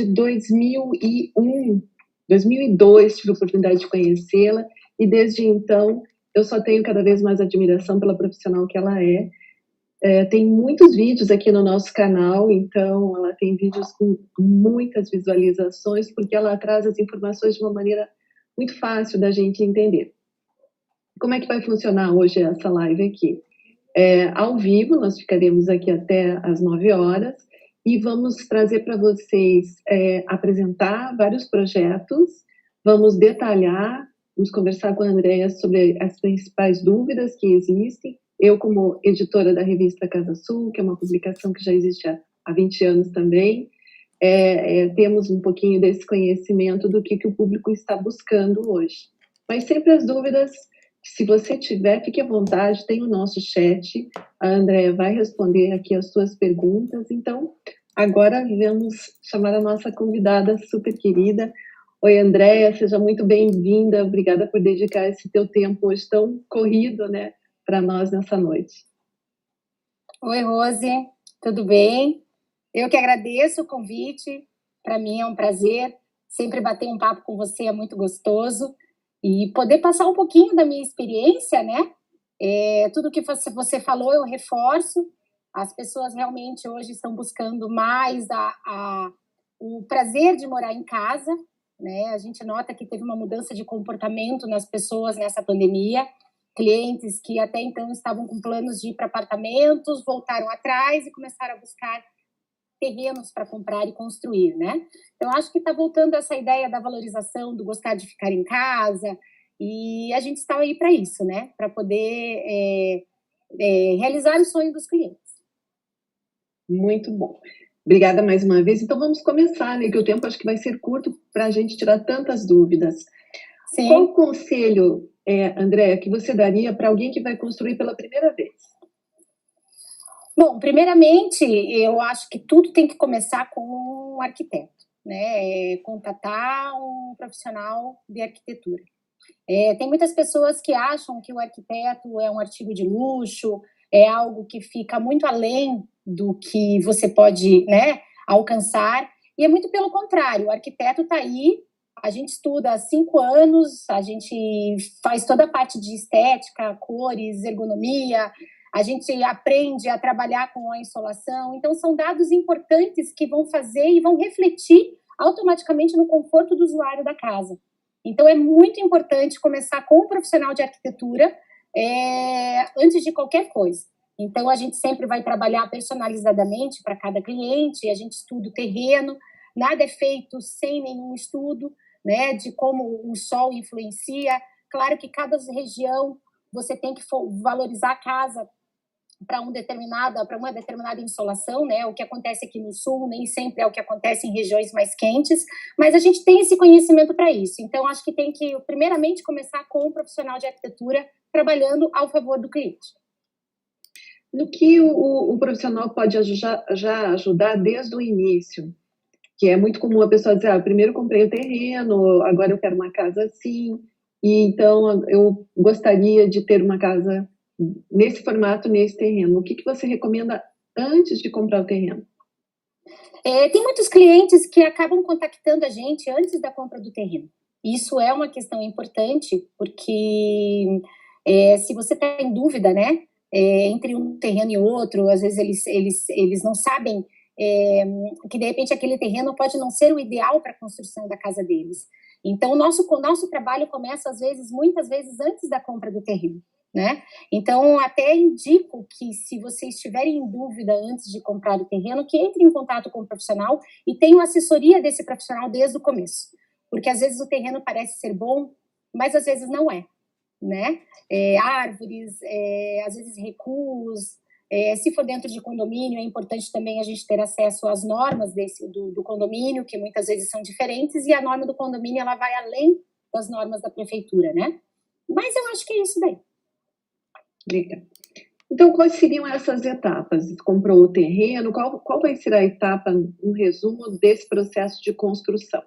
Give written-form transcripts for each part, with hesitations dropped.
2001, 2002 tive a oportunidade de conhecê-la e desde então eu só tenho cada vez mais admiração pela profissional que ela é. Tem muitos vídeos aqui no nosso canal, então ela tem vídeos com muitas visualizações porque ela traz as informações de uma maneira muito fácil da gente entender. Como é que vai funcionar hoje essa live aqui? Ao vivo, nós ficaremos aqui até às 9 horas e vamos trazer para vocês, apresentar vários projetos, vamos detalhar, vamos conversar com a Andréa sobre as principais dúvidas que existem. Eu, como editora da revista Casa Sul, que é uma publicação que já existe há 20 anos também, temos um pouquinho desse conhecimento do que o público está buscando hoje. Mas sempre as dúvidas, se você tiver, fique à vontade, tem o nosso chat, a Andréa vai responder aqui as suas perguntas. Então, agora vamos chamar a nossa convidada super querida. Oi, Andréa, seja muito bem-vinda, obrigada por dedicar esse teu tempo hoje tão corrido, né, para nós nessa noite. Oi, Rose, tudo bem? Eu que agradeço o convite, para mim é um prazer, sempre bater um papo com você é muito gostoso, e poder passar um pouquinho da minha experiência, né? Tudo que você falou eu reforço, as pessoas realmente hoje estão buscando mais o prazer de morar em casa, né? A gente nota que teve uma mudança de comportamento nas pessoas nessa pandemia, clientes que até então estavam com planos de ir para apartamentos, voltaram atrás e começaram a buscar terrenos para comprar e construir, né? Então, acho que está voltando essa ideia da valorização, do gostar de ficar em casa, e a gente está aí para isso, né? Para poder realizar o sonho dos clientes. Muito bom. Obrigada mais uma vez. Então, vamos começar, né? Que o tempo acho que vai ser curto para a gente tirar tantas dúvidas. Sim. Qual conselho, Andréa, que você daria para alguém que vai construir pela primeira vez? Bom, primeiramente, eu acho que tudo tem que começar com um arquiteto, né? Contatar um profissional de arquitetura. Tem muitas pessoas que acham que o arquiteto é um artigo de luxo, é algo que fica muito além do que você pode, né, alcançar, e é muito pelo contrário, o arquiteto está aí, a gente estuda há 5 anos, a gente faz toda a parte de estética, cores, ergonomia, a gente aprende a trabalhar com a insolação, então são dados importantes que vão fazer e vão refletir automaticamente no conforto do usuário da casa. Então é muito importante começar com um profissional de arquitetura antes de qualquer coisa. Então a gente sempre vai trabalhar personalizadamente para cada cliente, a gente estuda o terreno, nada é feito sem nenhum estudo, né, de como o sol influencia. Claro que cada região você tem que valorizar a casa para uma determinada insolação, né? O que acontece aqui no sul nem sempre é o que acontece em regiões mais quentes, mas a gente tem esse conhecimento para isso. Então, acho que tem que, primeiramente, começar com um profissional de arquitetura trabalhando ao favor do cliente. No que o profissional pode já ajudar desde o início? Que é muito comum a pessoa dizer, primeiro comprei o terreno, agora eu quero uma casa assim, e então eu gostaria de ter uma casa nesse formato, nesse terreno. O que você recomenda antes de comprar o terreno? Tem muitos clientes que acabam contactando a gente antes da compra do terreno. Isso é uma questão importante, porque se você está em dúvida, né, entre um terreno e outro, às vezes eles não sabem que de repente aquele terreno pode não ser o ideal para a construção da casa deles. Então, o nosso trabalho começa, muitas vezes, antes da compra do terreno, né? Então, até indico que, se vocês estiverem em dúvida antes de comprar o terreno, que entre em contato com o profissional e tenham assessoria desse profissional desde o começo. Porque, às vezes, o terreno parece ser bom, mas, às vezes, não é, né? Árvores, às vezes, recuos. Se for dentro de condomínio, é importante também a gente ter acesso às normas do condomínio, que muitas vezes são diferentes, e a norma do condomínio ela vai além das normas da prefeitura, né? Mas eu acho que é isso daí. Legal. Então, quais seriam essas etapas? Comprou o terreno, qual vai ser a etapa, um resumo desse processo de construção?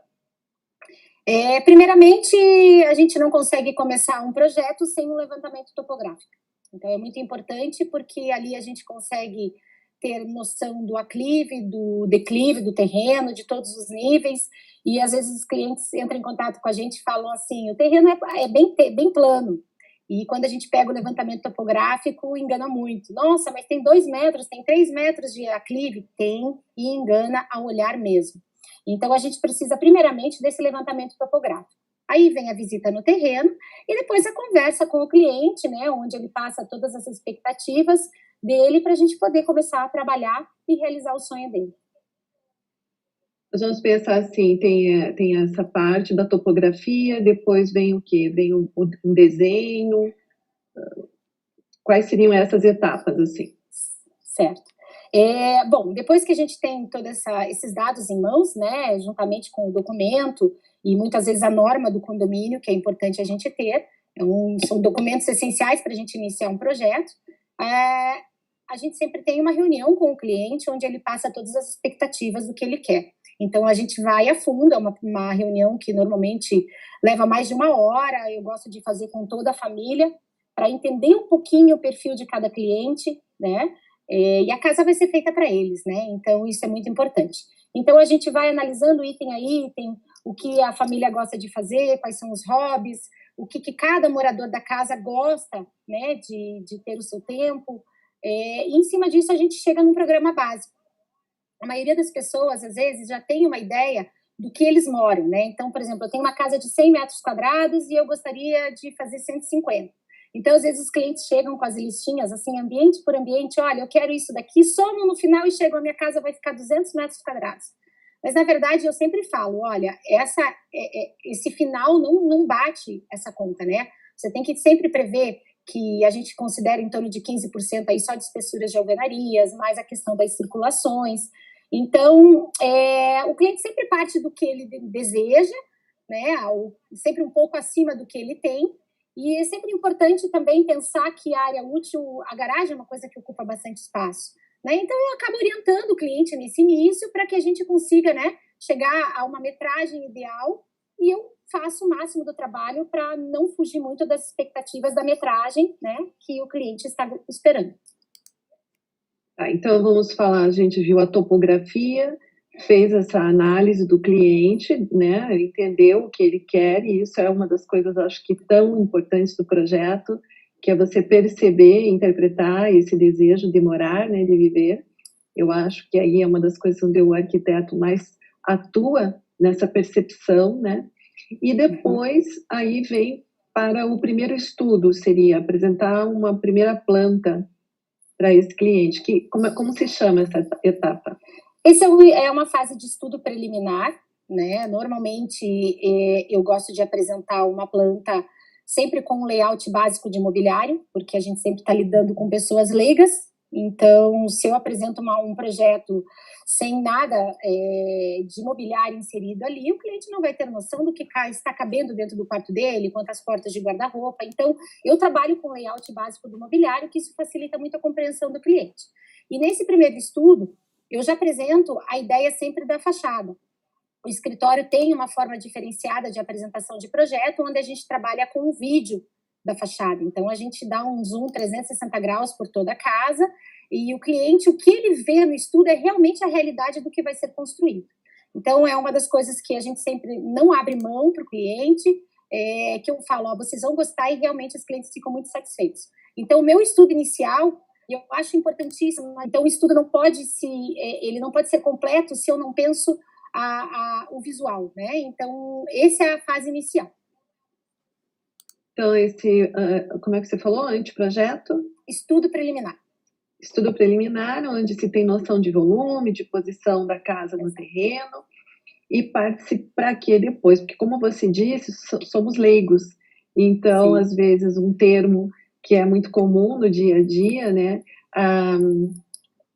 Primeiramente, a gente não consegue começar um projeto sem um levantamento topográfico. Então, é muito importante porque ali a gente consegue ter noção do aclive, do declive do terreno, de todos os níveis, e às vezes os clientes entram em contato com a gente e falam assim, o terreno é bem plano, e quando a gente pega o levantamento topográfico, engana muito. Nossa, mas tem 2 metros, tem 3 metros de aclive? Tem, e engana ao olhar mesmo. Então, a gente precisa, primeiramente, desse levantamento topográfico. Aí vem a visita no terreno e depois a conversa com o cliente, né, onde ele passa todas as expectativas dele para a gente poder começar a trabalhar e realizar o sonho dele. Nós vamos pensar assim, tem essa parte da topografia, depois vem o quê? Vem um desenho. Quais seriam essas etapas, assim? Certo. Bom, depois que a gente tem todos esses dados em mãos, né, juntamente com o documento e muitas vezes a norma do condomínio, que é importante a gente ter, são documentos essenciais para a gente iniciar um projeto, a gente sempre tem uma reunião com o cliente onde ele passa todas as expectativas do que ele quer. Então, a gente vai a fundo, é uma reunião que normalmente leva mais de 1 hora, eu gosto de fazer com toda a família, para entender um pouquinho o perfil de cada cliente, né? E a casa vai ser feita para eles, né? Então, isso é muito importante. Então, a gente vai analisando item a item, o que a família gosta de fazer, quais são os hobbies, o que cada morador da casa gosta, né, de ter o seu tempo. E em cima disso, a gente chega num programa básico. A maioria das pessoas, às vezes, já tem uma ideia do que eles moram, né? Então, por exemplo, eu tenho uma casa de 100 metros quadrados e eu gostaria de fazer 150. Então, às vezes, os clientes chegam com as listinhas, assim, ambiente por ambiente, olha, eu quero isso daqui, somam no final e chegam, a minha casa vai ficar 200 metros quadrados. Mas, na verdade, eu sempre falo, olha, esse final não bate essa conta, né? Você tem que sempre prever que a gente considera em torno de 15% aí só de espessuras de alvenarias, mais a questão das circulações. Então, o cliente sempre parte do que ele deseja, né? Sempre um pouco acima do que ele tem. E é sempre importante também pensar que a área útil, a garagem é uma coisa que ocupa bastante espaço, né? Então, eu acabo orientando o cliente nesse início para que a gente consiga, né, chegar a uma metragem ideal e eu faço o máximo do trabalho para não fugir muito das expectativas da metragem, né, que o cliente está esperando. Então, vamos falar, a gente viu a topografia, fez essa análise do cliente, né, entendeu o que ele quer, e isso é uma das coisas, acho que, tão importantes do projeto, que é você perceber e interpretar esse desejo de morar, né, de viver. Eu acho que aí é uma das coisas onde o arquiteto mais atua nessa percepção, né, e depois aí vem para o primeiro estudo, seria apresentar uma primeira planta para esse cliente. Como se chama essa etapa? Essa é uma fase de estudo preliminar, né? Normalmente eu gosto de apresentar uma planta sempre com um layout básico de mobiliário, porque a gente sempre está lidando com pessoas leigas. Então, se eu apresento um projeto sem nada de mobiliário inserido ali, o cliente não vai ter noção do que está cabendo dentro do quarto dele, quantas portas de guarda-roupa. Então, eu trabalho com o layout básico do mobiliário, que isso facilita muito a compreensão do cliente. E nesse primeiro estudo, eu já apresento a ideia sempre da fachada. O escritório tem uma forma diferenciada de apresentação de projeto, onde a gente trabalha com o vídeo da fachada. Então, a gente dá um zoom 360 graus por toda a casa e o cliente, o que ele vê no estudo é realmente a realidade do que vai ser construído. Então, é uma das coisas que a gente sempre não abre mão para o cliente, que eu falo, ó, vocês vão gostar e realmente os clientes ficam muito satisfeitos. Então, o meu estudo inicial, eu acho importantíssimo, então o estudo não pode ele não pode ser completo se eu não penso o visual, né? Então, essa é a fase inicial. Então, como é que você falou? Anteprojeto? Estudo preliminar. Estudo preliminar, onde se tem noção de volume, de posição da casa no terreno, e parte para quê depois? Porque, como você disse, somos leigos, então, às vezes, um termo que é muito comum no dia a dia, né,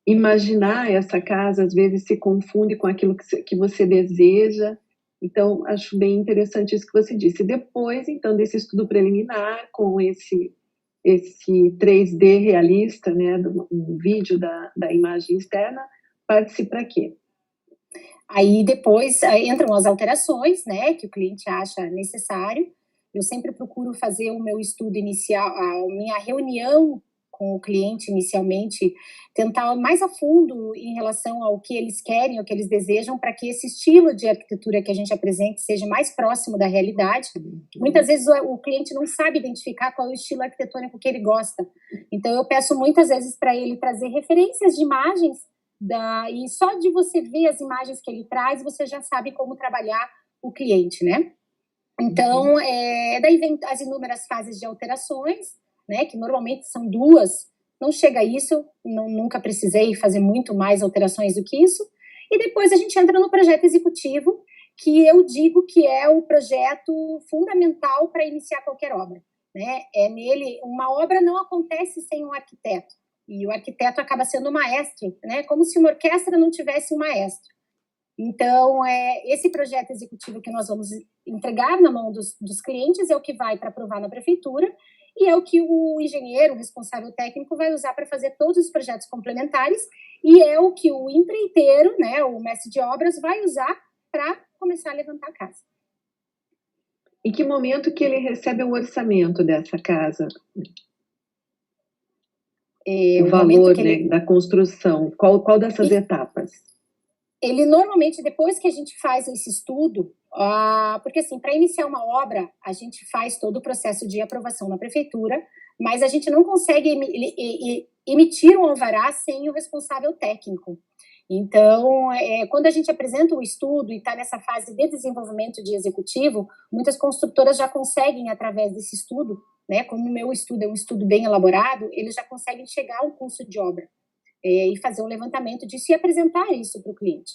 imaginar essa casa, às vezes, se confunde com aquilo que você deseja. Então, acho bem interessante isso que você disse. Depois, então, desse estudo preliminar, com esse 3D realista, né, do vídeo da imagem externa, parte-se para quê? Aí depois entram as alterações, né, que o cliente acha necessário. Eu sempre procuro fazer o meu estudo inicial, a minha reunião com o cliente inicialmente, tentar mais a fundo em relação ao que eles querem, ao que eles desejam, para que esse estilo de arquitetura que a gente apresente seja mais próximo da realidade. Muitas vezes o cliente não sabe identificar qual é o estilo arquitetônico que ele gosta. Então, eu peço muitas vezes para ele trazer referências de imagens, e só de você ver as imagens que ele traz, você já sabe como trabalhar o cliente, né? Então, daí vem as inúmeras fases de alterações, né, que normalmente são 2, não chega a isso, nunca precisei fazer muito mais alterações do que isso, e depois a gente entra no projeto executivo, que eu digo que é o projeto fundamental para iniciar qualquer obra, né? Nele, uma obra não acontece sem um arquiteto, e o arquiteto acaba sendo o maestro, né? Como se uma orquestra não tivesse um maestro. Então, esse projeto executivo que nós vamos entregar na mão dos clientes é o que vai para aprovar na prefeitura e é o que o engenheiro, o responsável técnico, vai usar para fazer todos os projetos complementares e é o que o empreiteiro, né, o mestre de obras, vai usar para começar a levantar a casa. Em que momento que ele recebe o orçamento dessa casa? O valor, né, da construção, qual dessas etapas? Ele normalmente, depois que a gente faz esse estudo, porque assim, para iniciar uma obra, a gente faz todo o processo de aprovação na prefeitura, mas a gente não consegue emitir um alvará sem o responsável técnico. Então, quando a gente apresenta o estudo e está nessa fase de desenvolvimento de executivo, muitas construtoras já conseguem, através desse estudo, né, como o meu estudo é um estudo bem elaborado, eles já conseguem chegar ao curso de obra e fazer um levantamento disso e apresentar isso para o cliente.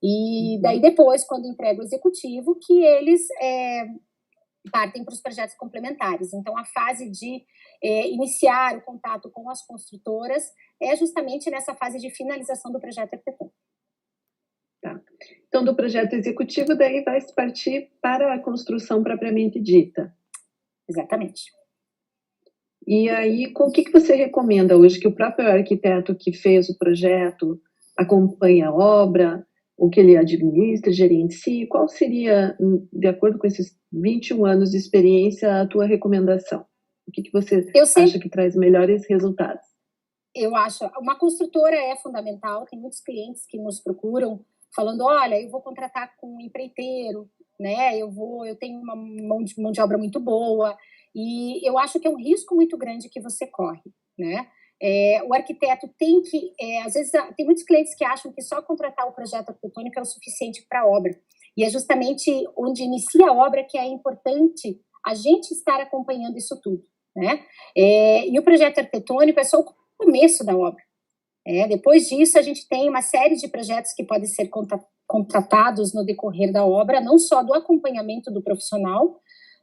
E daí depois, quando entrega o executivo, que eles partem para os projetos complementares. Então, a fase de iniciar o contato com as construtoras é justamente nessa fase de finalização do projeto arquitetônico. Tá. Então, do projeto executivo, daí vai se partir para a construção propriamente dita. Exatamente. E aí, o que você recomenda hoje? Que o próprio arquiteto que fez o projeto acompanhe a obra, ou que ele administra, gerencie? Qual seria, de acordo com esses 21 anos de experiência, a tua recomendação? O que você acha que traz melhores resultados? Eu acho, uma construtora é fundamental, tem muitos clientes que nos procuram falando, olha, eu vou contratar com um empreiteiro, né, eu tenho uma mão de obra muito boa, e eu acho que é um risco muito grande que você corre, né? O arquiteto tem que, às vezes, tem muitos clientes que acham que só contratar o projeto arquitetônico é o suficiente para a obra, e é justamente onde inicia a obra que é importante a gente estar acompanhando isso tudo, né? E o projeto arquitetônico é só o começo da obra. Depois disso, a gente tem uma série de projetos que podem ser contratados no decorrer da obra, não só do acompanhamento do profissional,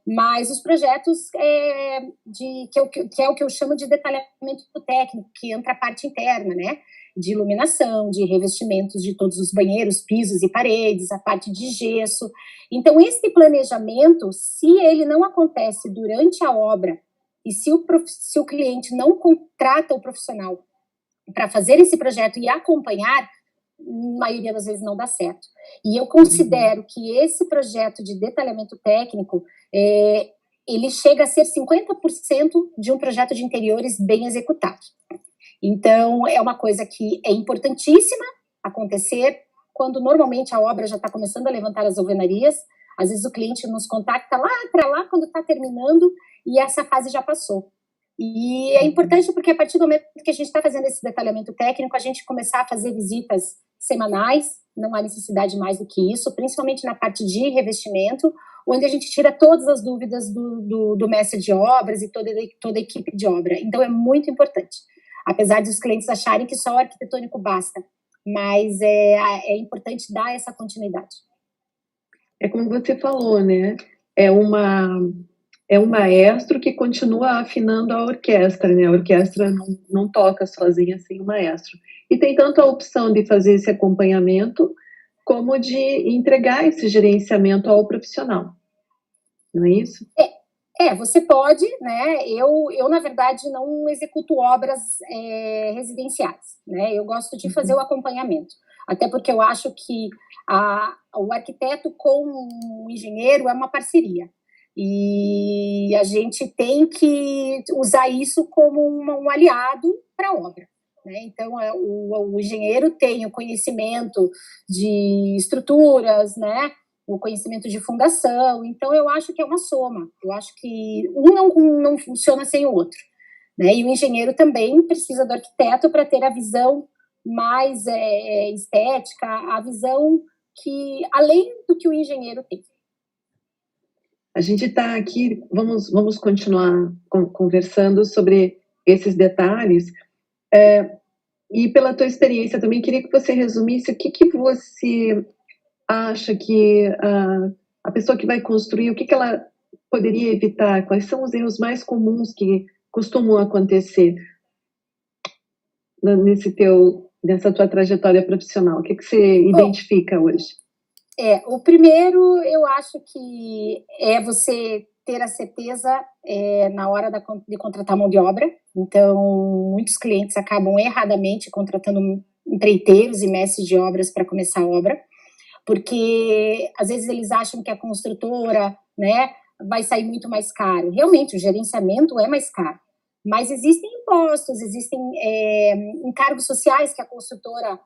mas os projetos que é o que eu chamo de detalhamento técnico, que entra a parte interna, né? De iluminação, de revestimentos de todos os banheiros, pisos e paredes, a parte de gesso. Então, esse planejamento, se ele não acontece durante a obra, e se o cliente não contrata o profissional para fazer esse projeto e acompanhar, a maioria das vezes não dá certo. E eu considero que esse projeto de detalhamento técnico, ele chega a ser 50% de um projeto de interiores bem executado. Então, é uma coisa que é importantíssima acontecer quando normalmente a obra já está começando a levantar as alvenarias. Às vezes o cliente nos contacta lá para lá quando está terminando e essa fase já passou. E é importante porque a partir do momento que a gente está fazendo esse detalhamento técnico, a gente começar a fazer visitas semanais, não há necessidade mais do que isso, principalmente na parte de revestimento, onde a gente tira todas as dúvidas do mestre de obras e toda a equipe de obra. Então é muito importante, apesar de os clientes acharem que só o arquitetônico basta, mas é importante dar essa continuidade. É como você falou, né? É um maestro que continua afinando a orquestra, né? A orquestra não toca sozinha sem o maestro. E tem tanto a opção de fazer esse acompanhamento, como de entregar esse gerenciamento ao profissional. Não é isso? Você pode, né? Eu na verdade, não executo obras residenciais, né? Eu gosto de fazer o acompanhamento. Até porque eu acho que o arquiteto com o engenheiro é uma parceria. E a gente tem que usar isso como um aliado para a obra. Né? Então, o engenheiro tem o conhecimento de estruturas, né? O conhecimento de fundação. Então, eu acho que é uma soma. Eu acho que um não funciona sem o outro. Né? E o engenheiro também precisa do arquiteto para ter a visão mais estética, a visão que, além do que o engenheiro tem. A gente está aqui, vamos continuar conversando sobre esses detalhes. E pela tua experiência também, queria que você resumisse o que você acha que a pessoa que vai construir, o que ela poderia evitar, quais são os erros mais comuns que costumam acontecer nessa tua trajetória profissional? O que você identifica hoje? O primeiro, eu acho que é você ter a certeza na hora de contratar mão de obra. Então, muitos clientes acabam erradamente contratando empreiteiros e mestres de obras para começar a obra, porque às vezes eles acham que a construtora, né, vai sair muito mais caro. Realmente, o gerenciamento é mais caro, mas existem impostos, existem encargos sociais que a construtora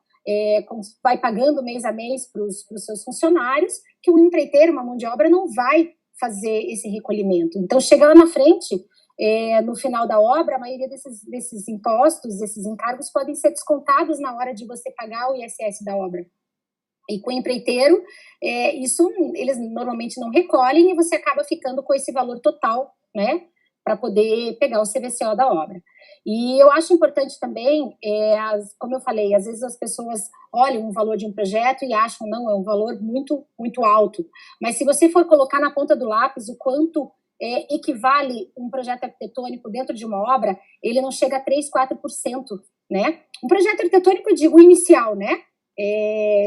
vai pagando mês a mês para os seus funcionários, que o empreiteiro, uma mão de obra, não vai fazer esse recolhimento. Então, chega lá na frente, no final da obra, a maioria desses impostos, desses encargos, podem ser descontados na hora de você pagar o ISS da obra. E com o empreiteiro, isso eles normalmente não recolhem e você acaba ficando com esse valor total, né, para poder pegar o CVCO da obra. E eu acho importante também, como eu falei, às vezes as pessoas olham o valor de um projeto e acham, não, é um valor muito, muito alto. Mas se você for colocar na ponta do lápis o quanto equivale um projeto arquitetônico dentro de uma obra, ele não chega a 3, 4%, né? Um projeto arquitetônico, eu digo, inicial, né?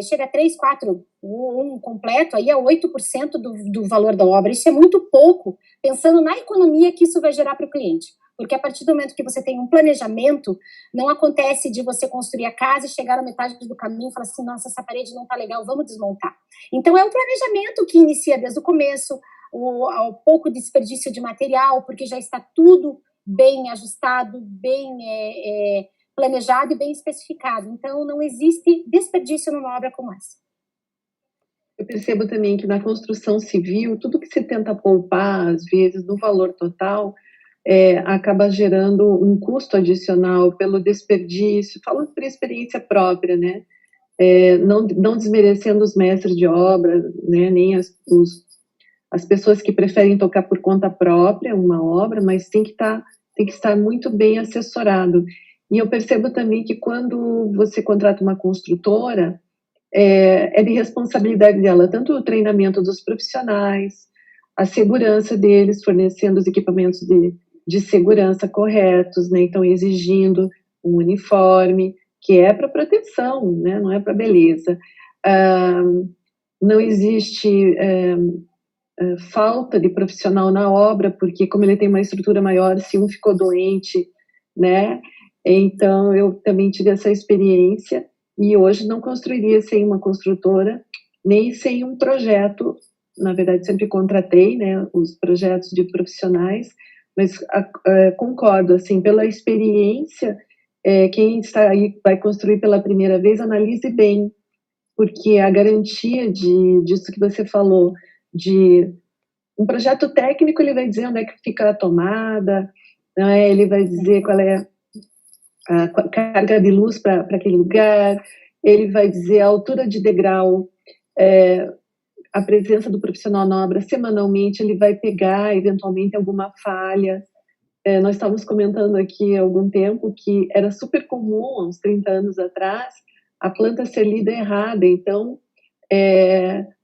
Chega a 3, 4, um completo, aí é 8% do valor da obra. Isso é muito pouco, pensando na economia que isso vai gerar para o cliente. Porque a partir do momento que você tem um planejamento, não acontece de você construir a casa e chegar na metade do caminho e falar assim, nossa, essa parede não está legal, vamos desmontar. Então, é um planejamento que inicia desde o começo, o pouco desperdício de material, porque já está tudo bem ajustado, bem planejado e bem especificado. Então, não existe desperdício numa obra como essa. Eu percebo também que na construção civil, tudo que se tenta poupar, às vezes, no valor total, acaba gerando um custo adicional pelo desperdício, falando por experiência própria, né? Não desmerecendo os mestres de obra, né? Nem as pessoas que preferem tocar por conta própria uma obra, mas tem que estar muito bem assessorado. E eu percebo também que quando você contrata uma construtora, é de responsabilidade dela, tanto o treinamento dos profissionais, a segurança deles, fornecendo os equipamentos de segurança corretos, né? Então exigindo um uniforme, que é para proteção, né? Não é para beleza. Não existe falta de profissional na obra, porque como ele tem uma estrutura maior, se um ficou doente, né? Então eu também tive essa experiência e hoje não construiria sem uma construtora, nem sem um projeto. Na verdade, sempre contratei, né, os projetos de profissionais, mas concordo, assim, pela experiência, quem está aí, vai construir pela primeira vez, analise bem, porque a garantia disso que você falou, de um projeto técnico, ele vai dizer onde é que fica a tomada, né, ele vai dizer qual é a carga de luz para aquele lugar, ele vai dizer a altura de degrau, a presença do profissional na obra semanalmente, ele vai pegar eventualmente alguma falha. Nós estávamos comentando aqui há algum tempo que era super comum, há uns 30 anos atrás, a planta ser lida errada. Então,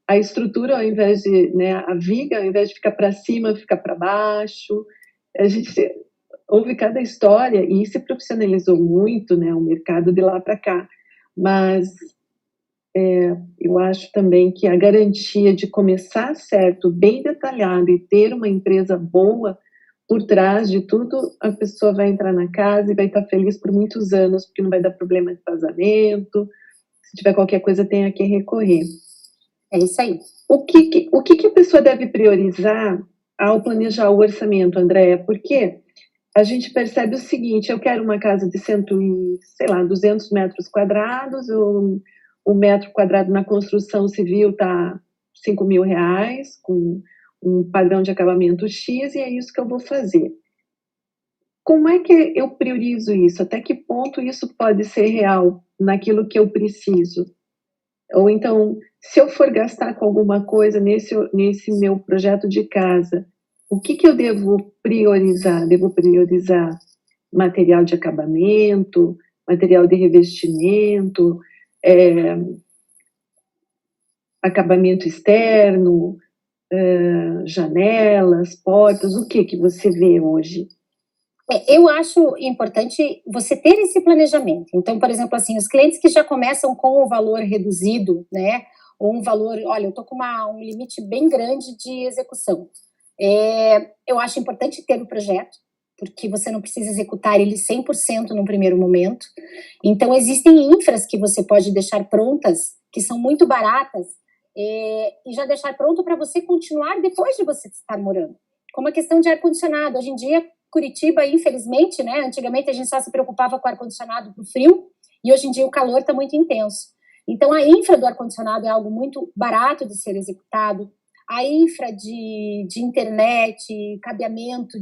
a estrutura, ao invés de, né, a viga, ao invés de ficar para cima, fica para baixo. A gente ouve cada história e se profissionalizou muito, né, o mercado de lá para cá. Mas eu acho também que a garantia de começar certo, bem detalhado e ter uma empresa boa por trás de tudo, a pessoa vai entrar na casa e vai estar feliz por muitos anos, porque não vai dar problema de vazamento, se tiver qualquer coisa tem a quem recorrer. É isso aí. O que a pessoa deve priorizar ao planejar o orçamento, Andréa, porque a gente percebe o seguinte: eu quero uma casa de 200 metros quadrados, o metro quadrado na construção civil está R$ 5.000, com um padrão de acabamento X, e é isso que eu vou fazer. Como é que eu priorizo isso? Até que ponto isso pode ser real naquilo que eu preciso? Ou então, se eu for gastar com alguma coisa nesse meu projeto de casa, o que eu devo priorizar? Devo priorizar material de acabamento, material de revestimento, acabamento externo, janelas, portas, o que você vê hoje? Eu acho importante você ter esse planejamento. Então, por exemplo, assim, os clientes que já começam com o valor reduzido, né, ou um valor, olha, eu estou com um limite bem grande de execução. Eu acho importante ter o projeto, porque você não precisa executar ele 100% no primeiro momento. Então, existem infras que você pode deixar prontas, que são muito baratas, e já deixar pronto para você continuar depois de você estar morando. Como a questão de ar-condicionado. Hoje em dia, Curitiba, infelizmente, né? Antigamente a gente só se preocupava com ar-condicionado para o frio, e hoje em dia o calor está muito intenso. Então, a infra do ar-condicionado é algo muito barato de ser executado. A infra de internet, cabeamento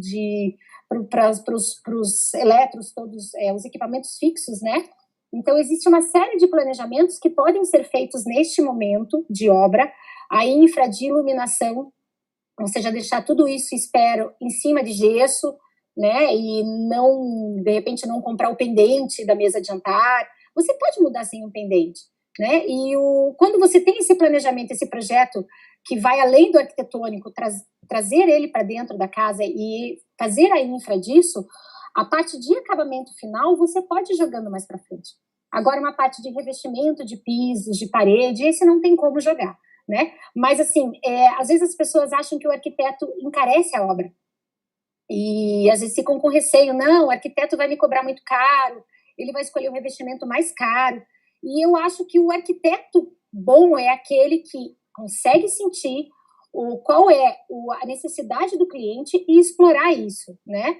para os eletros, todos os equipamentos fixos, né? Então, existe uma série de planejamentos que podem ser feitos neste momento de obra. A infra de iluminação, ou seja, deixar tudo isso, espero, em cima de gesso, né? E não, de repente, não comprar o pendente da mesa de jantar. Você pode mudar sem um pendente, né? E quando você tem esse planejamento, esse projeto que vai além do arquitetônico, trazer ele para dentro da casa e fazer a infra disso, a parte de acabamento final você pode ir jogando mais para frente. Agora, uma parte de revestimento de pisos, de parede, esse não tem como jogar, né? Mas, assim, às vezes as pessoas acham que o arquiteto encarece a obra. E às vezes ficam com receio, não, o arquiteto vai me cobrar muito caro, ele vai escolher um revestimento mais caro. E eu acho que o arquiteto bom é aquele que consegue sentir qual é a necessidade do cliente e explorar isso, né?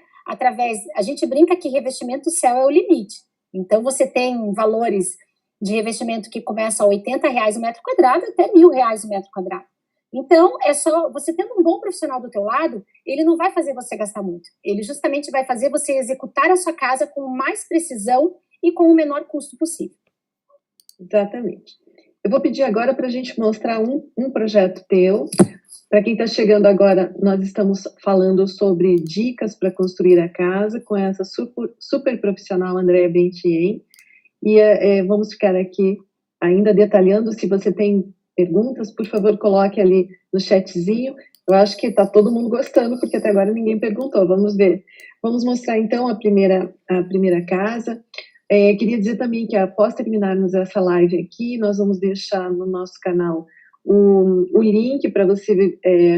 A gente brinca que revestimento do céu é o limite. Então, você tem valores de revestimento que começam a R$ 80 o metro quadrado até R$ 1.000 o metro quadrado. Então, é só você tendo um bom profissional do teu lado, ele não vai fazer você gastar muito. Ele justamente vai fazer você executar a sua casa com mais precisão e com o menor custo possível. Exatamente. Eu vou pedir agora para a gente mostrar um projeto teu. Para quem está chegando agora, nós estamos falando sobre dicas para construir a casa com essa super profissional Andréa Bentien. E vamos ficar aqui ainda detalhando. Se você tem perguntas, por favor, coloque ali no chatzinho. Eu acho que está todo mundo gostando, porque até agora ninguém perguntou. Vamos ver. Vamos mostrar, então, a primeira casa. Queria dizer também que após terminarmos essa live aqui, nós vamos deixar no nosso canal o link para você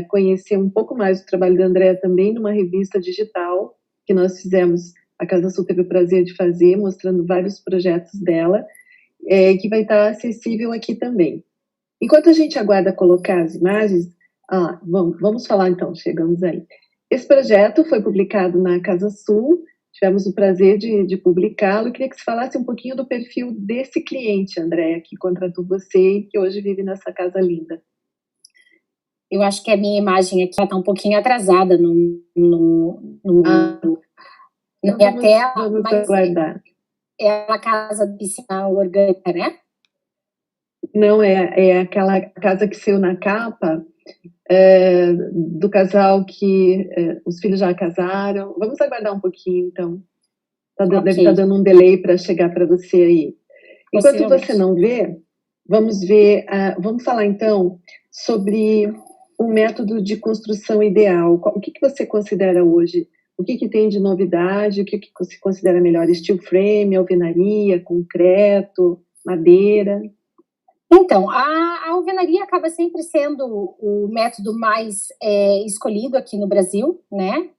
conhecer um pouco mais do trabalho da Andréa também numa revista digital que nós fizemos, a Casa Sul teve o prazer de fazer, mostrando vários projetos dela, que vai estar acessível aqui também. Enquanto a gente aguarda colocar as imagens, vamos falar então, chegamos aí. Esse projeto foi publicado na Casa Sul, tivemos o prazer de publicá-lo. Queria que você falasse um pouquinho do perfil desse cliente, Andréa, que contratou você e que hoje vive nessa casa linda. Eu acho que a minha imagem aqui está um pouquinho atrasada na minha tela, vamos aguardar. É a casa de piscina orgânica, né? Não, é aquela casa que saiu na capa, do casal que os filhos já casaram. Vamos aguardar um pouquinho, então. Deve estar dando um delay para chegar para você aí. Enquanto você não vê, vamos falar então sobre o método de construção ideal. O que você considera hoje? O que tem de novidade? O que você considera melhor? Steel frame, alvenaria, concreto, madeira? Então, a alvenaria acaba sempre sendo o método mais escolhido aqui no Brasil, né?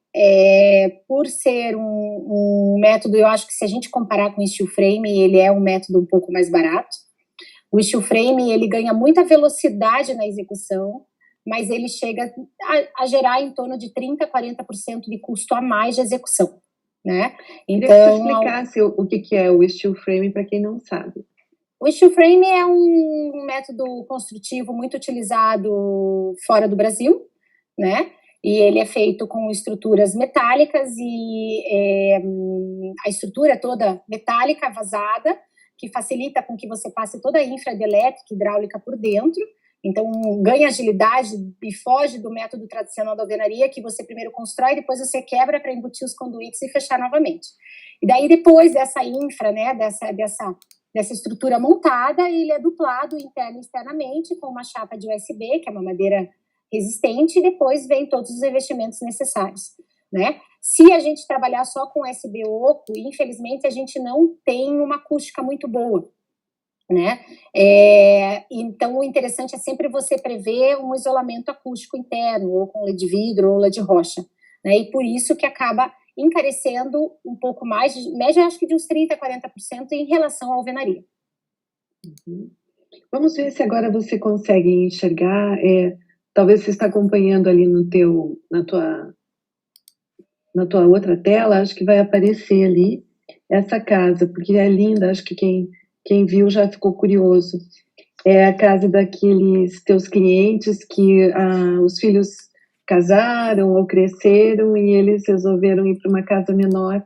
Por ser um método, eu acho que se a gente comparar com o steel frame, ele é um método um pouco mais barato. O steel frame, ele ganha muita velocidade na execução, mas ele chega a gerar em torno de 30%, 40% de custo a mais de execução, né? Então, queria que você explicasse o que é o steel frame para quem não sabe. O steel frame é um método construtivo muito utilizado fora do Brasil, né? E ele é feito com estruturas metálicas e a estrutura é toda metálica, vazada, que facilita com que você passe toda a infra de elétrica e hidráulica por dentro. Então, ganha agilidade e foge do método tradicional da alvenaria, que você primeiro constrói, depois você quebra para embutir os conduítes e fechar novamente. E daí, depois dessa infra, né, dessa estrutura montada, ele é duplado interno e externamente com uma chapa de USB, que é uma madeira resistente, e depois vem todos os revestimentos necessários, né? Se a gente trabalhar só com USB oco, infelizmente a gente não tem uma acústica muito boa, né? Então o interessante é sempre você prever um isolamento acústico interno, ou com LED vidro ou LED rocha, né? E por isso que acaba encarecendo um pouco mais, média acho que de uns 30%, 40% em relação à alvenaria. Uhum. Vamos ver se agora você consegue enxergar, talvez você está acompanhando ali na tua outra tela, acho que vai aparecer ali essa casa, porque é linda, acho que quem viu já ficou curioso. É a casa daqueles teus clientes que os filhos casaram ou cresceram e eles resolveram ir para uma casa menor.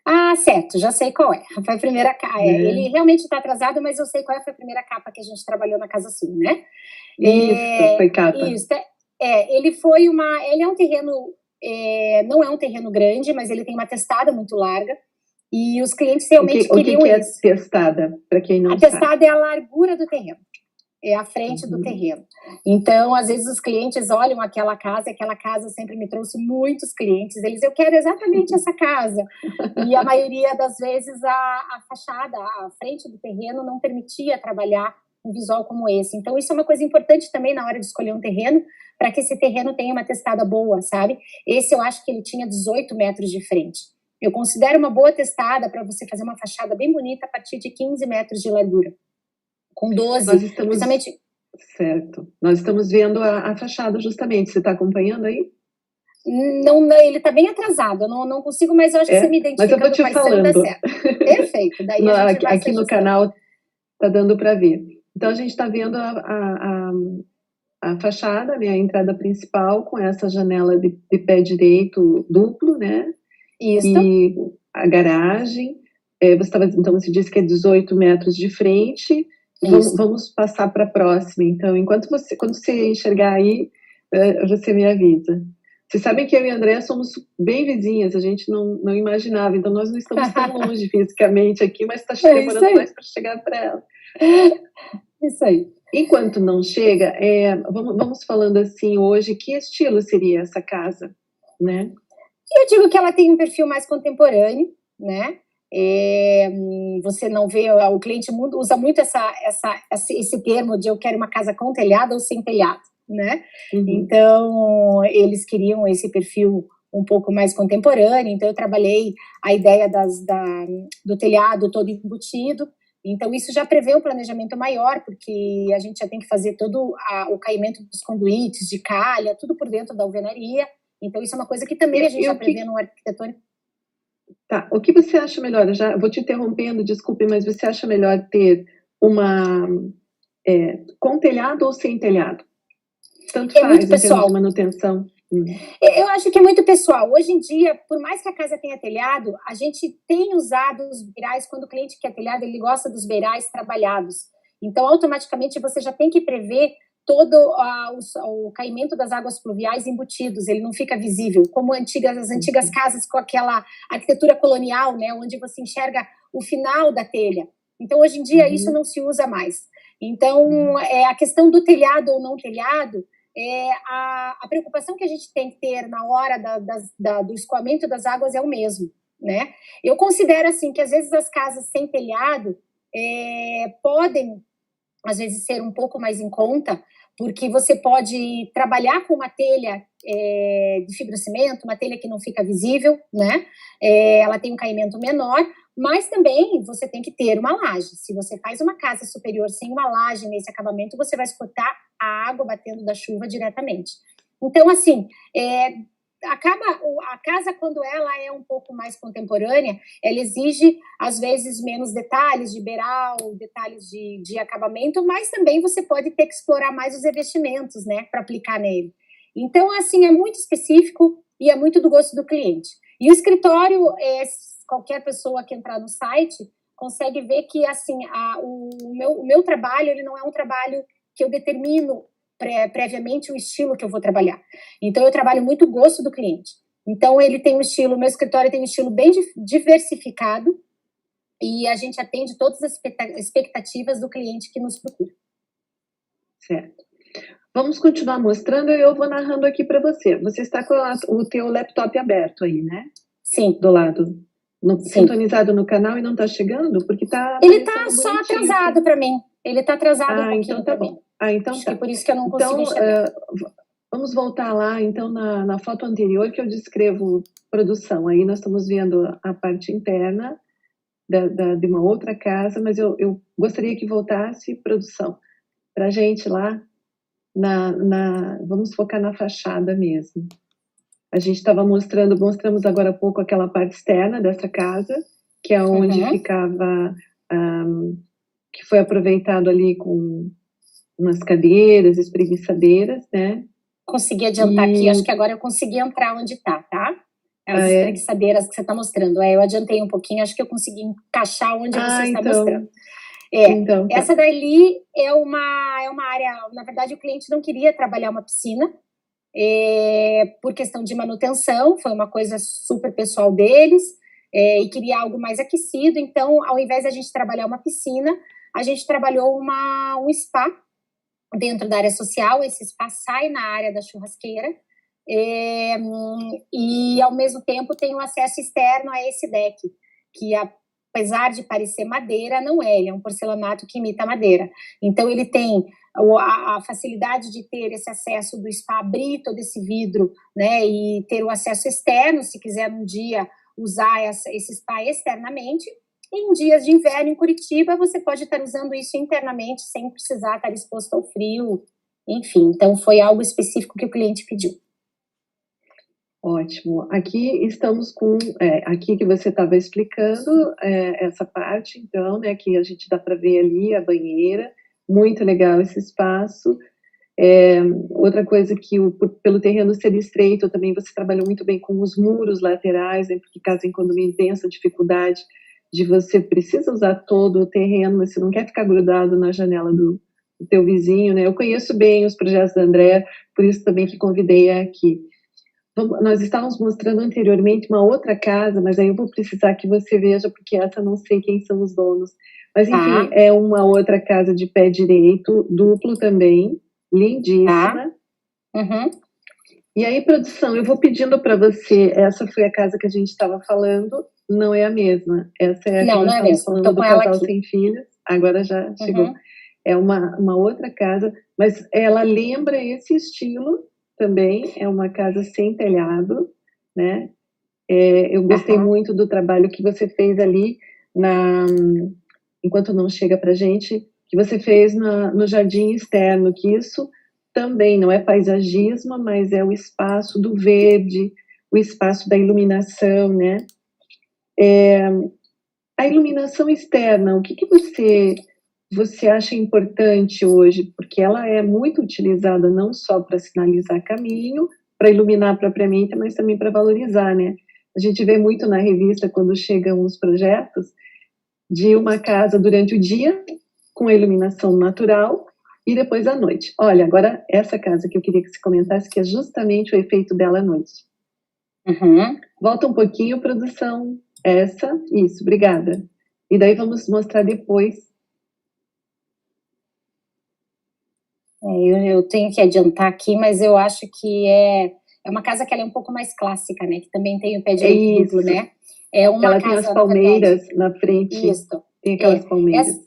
Ah, certo, já sei qual é. Foi a primeira capa. Ele realmente está atrasado, mas eu sei qual foi a primeira capa que a gente trabalhou na Casa Sul, né? Isso, foi capa. Isso, ele é um terreno, não é um terreno grande, mas ele tem uma testada muito larga, e os clientes realmente queriam isso. O que é testada, para quem não sabe? A testada é a largura do terreno. É a frente do terreno. Então, às vezes, os clientes olham aquela casa sempre me trouxe muitos clientes, eu quero exatamente essa casa. E a maioria das vezes a fachada, a frente do terreno não permitia trabalhar um visual como esse. Então, isso é uma coisa importante também na hora de escolher um terreno, para que esse terreno tenha uma testada boa, sabe? Esse eu acho que ele tinha 18 metros de frente. Eu considero uma boa testada para você fazer uma fachada bem bonita a partir de 15 metros de largura. Com 12, justamente. Certo. Nós estamos vendo a fachada justamente. Você está acompanhando aí? Não, ele está bem atrasado. Eu não consigo, mas eu acho que você me identifica. Mas eu vou te falando. Perfeito. Daí aqui no canal está dando para ver. Então a gente está vendo a fachada, né, a entrada principal com essa janela de pé direito duplo, né? Isso. E a garagem. Então você disse que é 18 metros de frente. Vamos passar para a próxima. Então, quando você enxergar aí, você me avisa. Vocês sabem que eu e a Andréa somos bem vizinhas, a gente não imaginava, então nós não estamos tão longe fisicamente aqui, mas está demorando mais para chegar para ela. Isso aí. Enquanto não chega, vamos falando assim hoje, que estilo seria essa casa, né? Eu digo que ela tem um perfil mais contemporâneo, né? Você não vê, o cliente usa muito esse termo de eu quero uma casa com telhado ou sem telhado, né? Uhum. Então, eles queriam esse perfil um pouco mais contemporâneo, então eu trabalhei a ideia do telhado todo embutido, então isso já prevê um planejamento maior, porque a gente já tem que fazer todo o caimento dos conduítes, de calha, tudo por dentro da alvenaria, então isso é uma coisa que também a gente já prevê no arquitetônico. Tá, o que você acha melhor? Eu já vou te interrompendo, desculpe, mas você acha melhor ter uma com telhado ou sem telhado? Tanto faz muito pessoal. Em termos de manutenção. Eu acho que é muito pessoal. Hoje em dia, por mais que a casa tenha telhado, a gente tem usado os beirais, quando o cliente quer telhado, ele gosta dos beirais trabalhados. Então, automaticamente, você já tem que prever todo o caimento das águas pluviais embutidos, ele não fica visível, como as antigas casas com aquela arquitetura colonial, né, onde você enxerga o final da telha. Então, hoje em dia, isso não se usa mais. Então, a questão do telhado ou não telhado, a preocupação que a gente tem que ter na hora do escoamento das águas é o mesmo, né? Eu considero, assim, que às vezes as casas sem telhado podem, às vezes, ser um pouco mais em conta, porque você pode trabalhar com uma telha de fibrocimento, uma telha que não fica visível, né? Ela tem um caimento menor, Mas também você tem que ter uma laje. Se você faz uma casa superior sem uma laje nesse acabamento, você vai escutar a água batendo da chuva diretamente. Então, assim, a casa, quando ela é um pouco mais contemporânea, ela exige, às vezes, menos detalhes de beiral, detalhes de acabamento, mas também você pode ter que explorar mais os revestimentos, né, para aplicar nele. Então, assim, é muito específico e é muito do gosto do cliente. E o escritório, qualquer pessoa que entrar no site consegue ver que, assim, o meu trabalho, ele não é um trabalho que eu determino previamente o estilo que eu vou trabalhar. Então, eu trabalho muito o gosto do cliente. Então, ele tem um estilo, meu escritório tem um estilo bem diversificado e a gente atende todas as expectativas do cliente que nos procura. Certo. Vamos continuar mostrando e eu vou narrando aqui para você. Você está com o teu laptop aberto aí, né? Sim. Do lado. Sintonizado no canal e não está chegando? Porque tá. Ele está só atrasado para mim. Ele está atrasado um pouquinho então tá bom. Então acho tá. que por isso que eu não consigo enxergar. Vamos voltar lá, então, na foto anterior que eu descrevo produção. Aí nós estamos vendo a parte interna de uma outra casa, mas eu gostaria que voltasse produção. Para a gente lá, vamos focar na fachada mesmo. A gente estava mostramos agora há pouco aquela parte externa dessa casa, que é onde ficava, que foi aproveitado ali com umas cadeiras, espreguiçadeiras, né? Consegui adiantar aqui, acho que agora eu consegui entrar onde tá? As espreguiçadeiras que você está mostrando. Eu adiantei um pouquinho, acho que eu consegui encaixar onde você está mostrando. Então, tá. Essa dali é uma área, na verdade o cliente não queria trabalhar uma piscina, por questão de manutenção, foi uma coisa super pessoal deles, e queria algo mais aquecido, então ao invés de a gente trabalhar uma piscina, a gente trabalhou um spa dentro da área social. Esse spa sai na área da churrasqueira, e ao mesmo tempo tem um acesso externo a esse deck, que apesar de parecer madeira, não é, ele é um porcelanato que imita madeira. Então ele tem a facilidade de ter esse acesso do spa, abrir todo esse vidro, né, e ter o acesso externo, se quiser um dia usar esse spa externamente. Em dias de inverno em Curitiba, você pode estar usando isso internamente, sem precisar estar exposto ao frio, enfim. Então, foi algo específico que o cliente pediu. Ótimo. Aqui estamos com, aqui que você estava explicando, essa parte, então, né, que a gente dá para ver ali a banheira, muito legal esse espaço. Outra coisa que, pelo terreno ser estreito, também você trabalhou muito bem com os muros laterais, né, porque casa em condomínio tem essa dificuldade de você precisa usar todo o terreno, mas você não quer ficar grudado na janela do teu vizinho, né? Eu conheço bem os projetos da André, por isso também que convidei aqui. Nós estávamos mostrando anteriormente uma outra casa, mas aí eu vou precisar que você veja, porque essa não sei quem são os donos. Mas, enfim, é uma outra casa de pé direito, duplo também, lindíssima. E aí, produção, eu vou pedindo para você, essa foi a casa que a gente estava falando, não é a mesma. Essa é a que nós estamos falando do casal sem filhos, agora já chegou. É uma outra casa, mas ela lembra esse estilo também, é uma casa sem telhado, né? Eu gostei muito do trabalho que você fez ali, enquanto não chega para a gente, que você fez no jardim externo, que isso também não é paisagismo, mas é o espaço do verde, o espaço da iluminação, né? A iluminação externa, o que você acha importante hoje? Porque ela é muito utilizada não só para sinalizar caminho, para iluminar propriamente, mas também para valorizar, né? A gente vê muito na revista, quando chegam os projetos, de uma casa durante o dia, com a iluminação natural, e depois à noite. Olha, agora essa casa que eu queria que você comentasse, que é justamente o efeito dela à noite. Volta um pouquinho, produção. Isso, obrigada. E daí vamos mostrar depois. Eu tenho que adiantar aqui, mas eu acho que é uma casa que ela é um pouco mais clássica, né? Que também tem o pé direito duplo, né? Ela tem as palmeiras na frente. Isso. Tem aquelas palmeiras.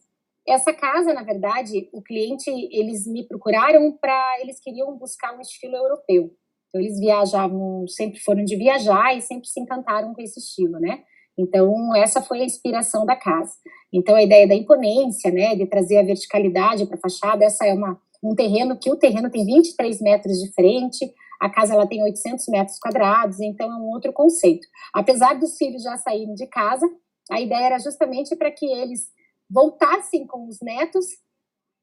Essa casa, na verdade, o cliente, eles me procuraram eles queriam buscar um estilo europeu. Então, eles viajavam, sempre foram de viajar e sempre se encantaram com esse estilo, né? Então, essa foi a inspiração da casa. Então, a ideia da imponência, né, de trazer a verticalidade para a fachada, essa é um terreno que o terreno tem 23 metros de frente, a casa ela tem 800 metros quadrados, então é um outro conceito. Apesar dos filhos já saírem de casa, a ideia era justamente para que eles voltassem com os netos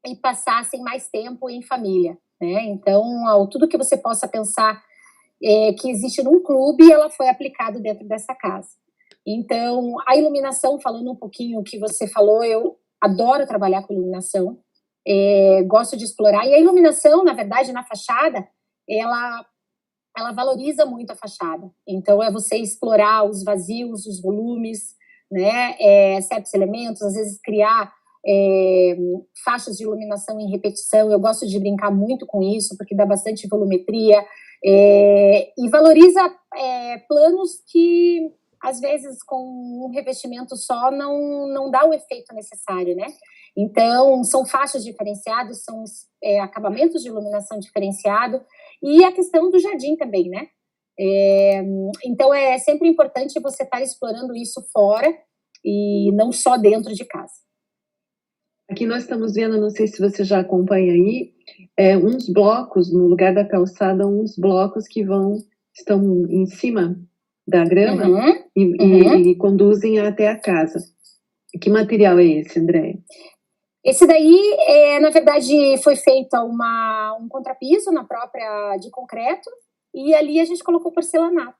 e passassem mais tempo em família, né? Então, tudo que você possa pensar que existe num clube, ela foi aplicado dentro dessa casa. Então, a iluminação, falando um pouquinho o que você falou, eu adoro trabalhar com iluminação, gosto de explorar, e a iluminação, na verdade, na fachada, ela valoriza muito a fachada. Então, é você explorar os vazios, os volumes, né, certos elementos, às vezes criar faixas de iluminação em repetição. Eu gosto de brincar muito com isso, porque dá bastante volumetria, e valoriza planos que, às vezes, com um revestimento só, não dá o efeito necessário, né? Então, são faixas diferenciadas, são acabamentos de iluminação diferenciado, e a questão do jardim também, né? Então, é sempre importante você estar explorando isso fora e não só dentro de casa. Aqui nós estamos vendo, não sei se você já acompanha aí, uns blocos, no lugar da calçada, uns blocos que estão em cima da grama e conduzem até a casa. Que material é esse, Andréia? Esse daí, na verdade, foi feito um contrapiso de concreto, e ali a gente colocou porcelanato.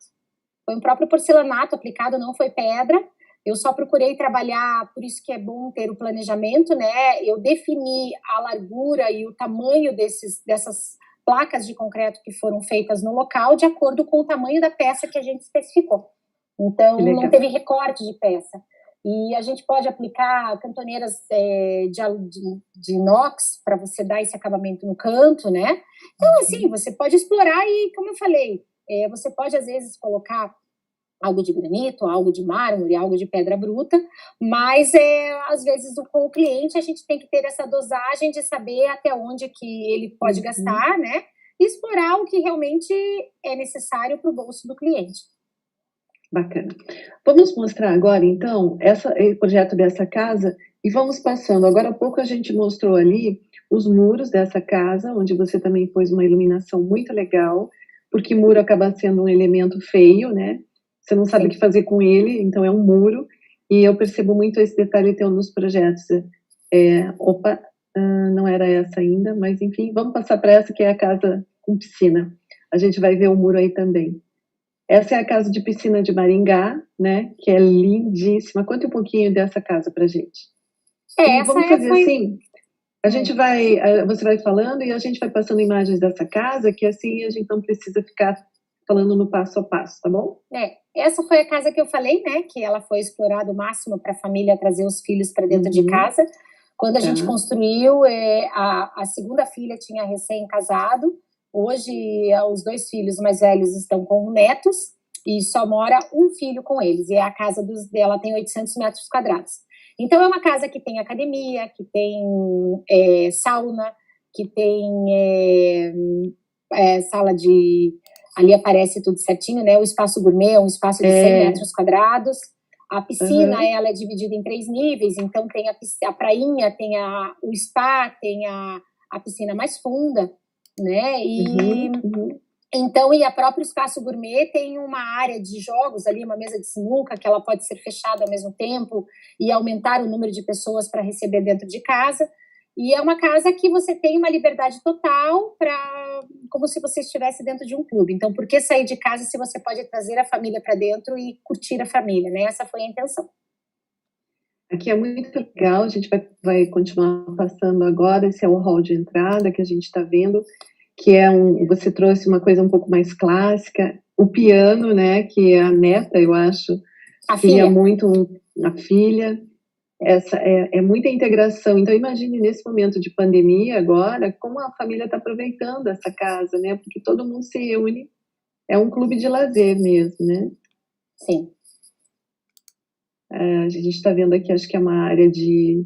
Foi um próprio porcelanato aplicado, não foi pedra. Eu só procurei trabalhar, por isso que é bom ter o planejamento, né? Eu defini a largura e o tamanho dessas placas de concreto que foram feitas no local de acordo com o tamanho da peça que a gente especificou. Então, não teve recorte de peça. E a gente pode aplicar cantoneiras de inox para você dar esse acabamento no canto, né? Então, assim, você pode explorar e, como eu falei, você pode, às vezes, colocar algo de granito, algo de mármore, algo de pedra bruta, mas às vezes com o cliente a gente tem que ter essa dosagem de saber até onde que ele pode gastar, né? E explorar o que realmente é necessário para o bolso do cliente. Bacana. Vamos mostrar agora, então, o projeto dessa casa e vamos passando. Agora há pouco a gente mostrou ali os muros dessa casa, onde você também pôs uma iluminação muito legal, porque muro acaba sendo um elemento feio, né? Você não sabe o que fazer com ele, então é um muro, e eu percebo muito esse detalhe teu nos projetos. Não era essa ainda, mas enfim, vamos passar para essa que é a casa com piscina. A gente vai ver o muro aí também. Essa é a casa de piscina de Maringá, né, que é lindíssima. Conte um pouquinho dessa casa pra gente. Vamos fazer assim, você vai falando e a gente vai passando imagens dessa casa, que assim a gente não precisa ficar falando no passo a passo, tá bom? Essa foi a casa que eu falei, né, que ela foi explorada o máximo para a família trazer os filhos para dentro de casa. Quando a gente construiu, a segunda filha tinha recém-casado. Hoje, os 2 filhos mais velhos estão com netos e só mora um filho com eles. E a casa dela tem 800 metros quadrados. Então, é uma casa que tem academia, que tem sauna, que tem sala de... Ali aparece tudo certinho, né? O espaço gourmet é um espaço de 100 metros quadrados. A piscina, ela é dividida em 3 níveis. Então, tem a prainha, tem o spa, tem a piscina mais funda, né? Então, e a próprio espaço gourmet tem uma área de jogos ali, uma mesa de sinuca, que ela pode ser fechada ao mesmo tempo e aumentar o número de pessoas para receber dentro de casa. E é uma casa que você tem uma liberdade total, como se você estivesse dentro de um clube. Então, por que sair de casa se você pode trazer a família para dentro e curtir a família, né? Essa foi a intenção. Aqui é muito legal, a gente vai continuar passando agora. Esse é o hall de entrada que a gente está vendo, que você trouxe uma coisa um pouco mais clássica. O piano, né, que é a neta, eu acho, queria muito a filha. Essa é muita integração. Então, imagine nesse momento de pandemia agora, como a família está aproveitando essa casa, né? Porque todo mundo se reúne, é um clube de lazer mesmo, né? Sim. A gente está vendo aqui, acho que é uma área de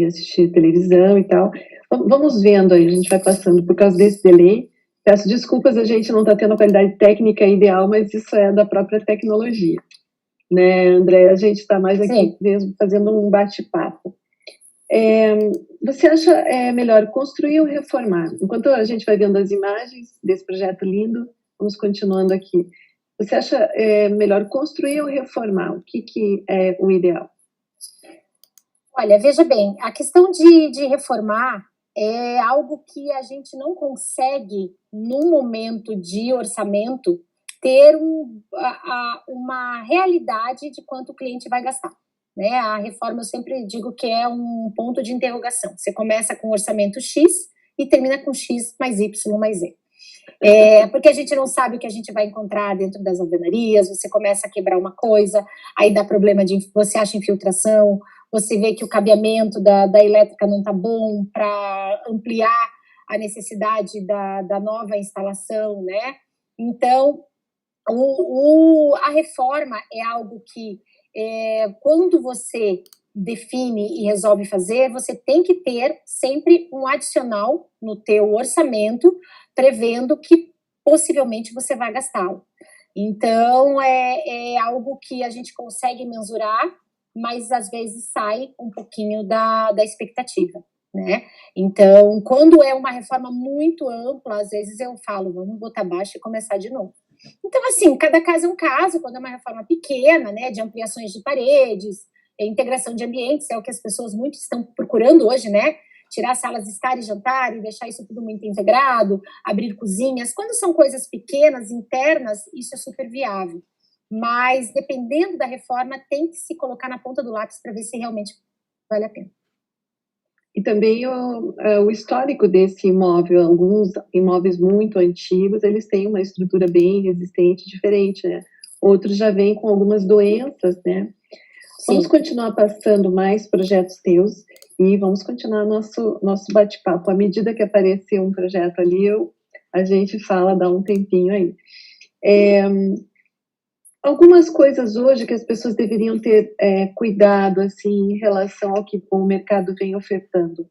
assistir televisão e tal. Vamos vendo aí, a gente vai passando por causa desse delay. Peço desculpas, a gente não está tendo a qualidade técnica ideal, mas isso é da própria tecnologia. né, André? A gente está mais aqui Sim. mesmo fazendo um bate-papo. Você acha melhor construir ou reformar? Enquanto a gente vai vendo as imagens desse projeto lindo, vamos continuando aqui. Você acha melhor construir ou reformar? O que é o ideal? Olha, veja bem, a questão de reformar é algo que a gente não consegue, num momento de orçamento, ter uma realidade de quanto o cliente vai gastar. Né? A reforma, eu sempre digo que é um ponto de interrogação. Você começa com um orçamento X e termina com X mais Y mais Z. Porque a gente não sabe o que a gente vai encontrar dentro das alvenarias, você começa a quebrar uma coisa, aí dá problema você acha infiltração, você vê que o cabeamento da elétrica não está bom para ampliar a necessidade da nova instalação, né? Então, a reforma é algo que, quando você define e resolve fazer, você tem que ter sempre um adicional no teu orçamento, prevendo que possivelmente você vai gastá-lo. Então, é algo que a gente consegue mensurar, mas às vezes sai um pouquinho da expectativa, né? Então, quando é uma reforma muito ampla, às vezes eu falo, vamos botar baixo e começar de novo. Então, assim, cada caso é um caso, quando é uma reforma pequena, né, de ampliações de paredes, integração de ambientes, é o que as pessoas muito estão procurando hoje, né? Tirar salas de estar e jantar e deixar isso tudo muito integrado, abrir cozinhas. Quando são coisas pequenas, internas, isso é super viável. Mas, dependendo da reforma, tem que se colocar na ponta do lápis para ver se realmente vale a pena. E também o histórico desse imóvel, alguns imóveis muito antigos, eles têm uma estrutura bem resistente, diferente, né? Outros já vêm com algumas doenças, né? Sim. Vamos continuar passando mais projetos teus e vamos continuar nosso bate-papo. À medida que aparecer um projeto ali, a gente fala, dá um tempinho aí. Algumas coisas hoje que as pessoas deveriam ter cuidado, assim, em relação ao que o mercado vem ofertando.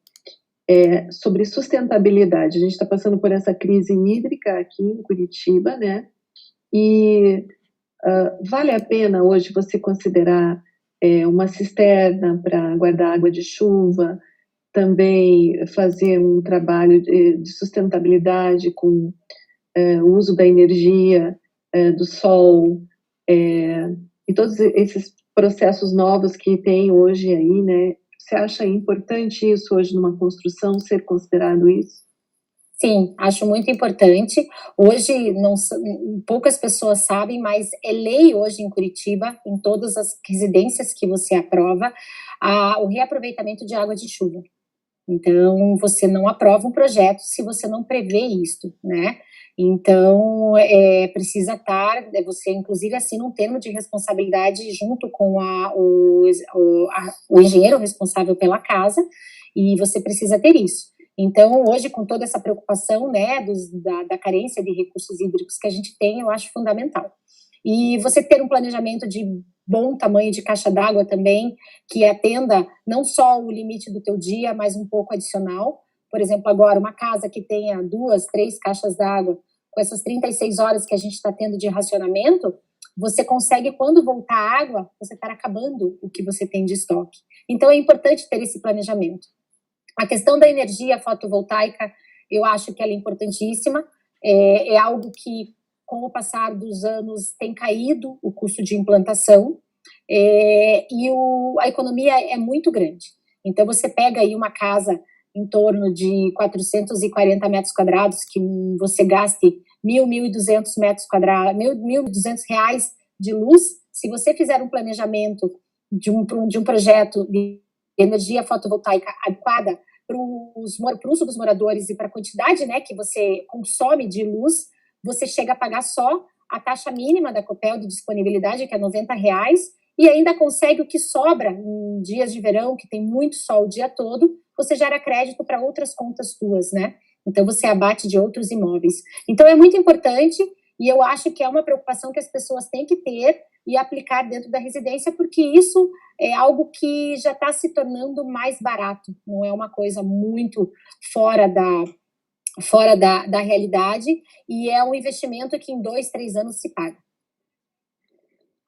Sobre sustentabilidade. A gente está passando por essa crise hídrica aqui em Curitiba, né? E vale a pena hoje você considerar uma cisterna para guardar água de chuva, também fazer um trabalho de sustentabilidade com o uso da energia do sol, e todos esses processos novos que tem hoje aí, né? Você acha importante isso hoje numa construção, ser considerado isso? Sim, acho muito importante. Hoje, poucas pessoas sabem, mas é lei hoje em Curitiba, em todas as residências que você aprova, o reaproveitamento de água de chuva. Então, você não aprova um projeto se você não prevê isto, né? Então, precisa estar, você inclusive assina um termo de responsabilidade junto com o engenheiro responsável pela casa, e você precisa ter isso. Então, hoje, com toda essa preocupação, né, da carência de recursos hídricos que a gente tem, eu acho fundamental. E você ter um planejamento de bom tamanho de caixa d'água também, que atenda não só o limite do teu dia, mas um pouco adicional. Por exemplo, agora, uma casa que tenha 2, 3 caixas d'água, com essas 36 horas que a gente está tendo de racionamento, você consegue, quando voltar a água, você estar acabando o que você tem de estoque. Então, é importante ter esse planejamento. A questão da energia fotovoltaica, eu acho que ela é importantíssima, é algo que, com o passar dos anos, tem caído o custo de implantação, e a economia é muito grande. Então, você pega aí uma casa em torno de 440 metros quadrados, que você gaste 1.200 metros quadrados, 1.200 reais de luz. Se você fizer um planejamento de um projeto de energia fotovoltaica adequada para o uso dos moradores e para a quantidade, né, que você consome de luz, você chega a pagar só a taxa mínima da Copel de disponibilidade, que é R$90, e ainda consegue o que sobra em dias de verão, que tem muito sol o dia todo, você gera crédito para outras contas tuas, né? Então, você abate de outros imóveis. Então, é muito importante, e eu acho que é uma preocupação que as pessoas têm que ter e aplicar dentro da residência, porque isso é algo que já está se tornando mais barato, não é uma coisa muito fora da realidade, e é um investimento que em 2, 3 anos se paga.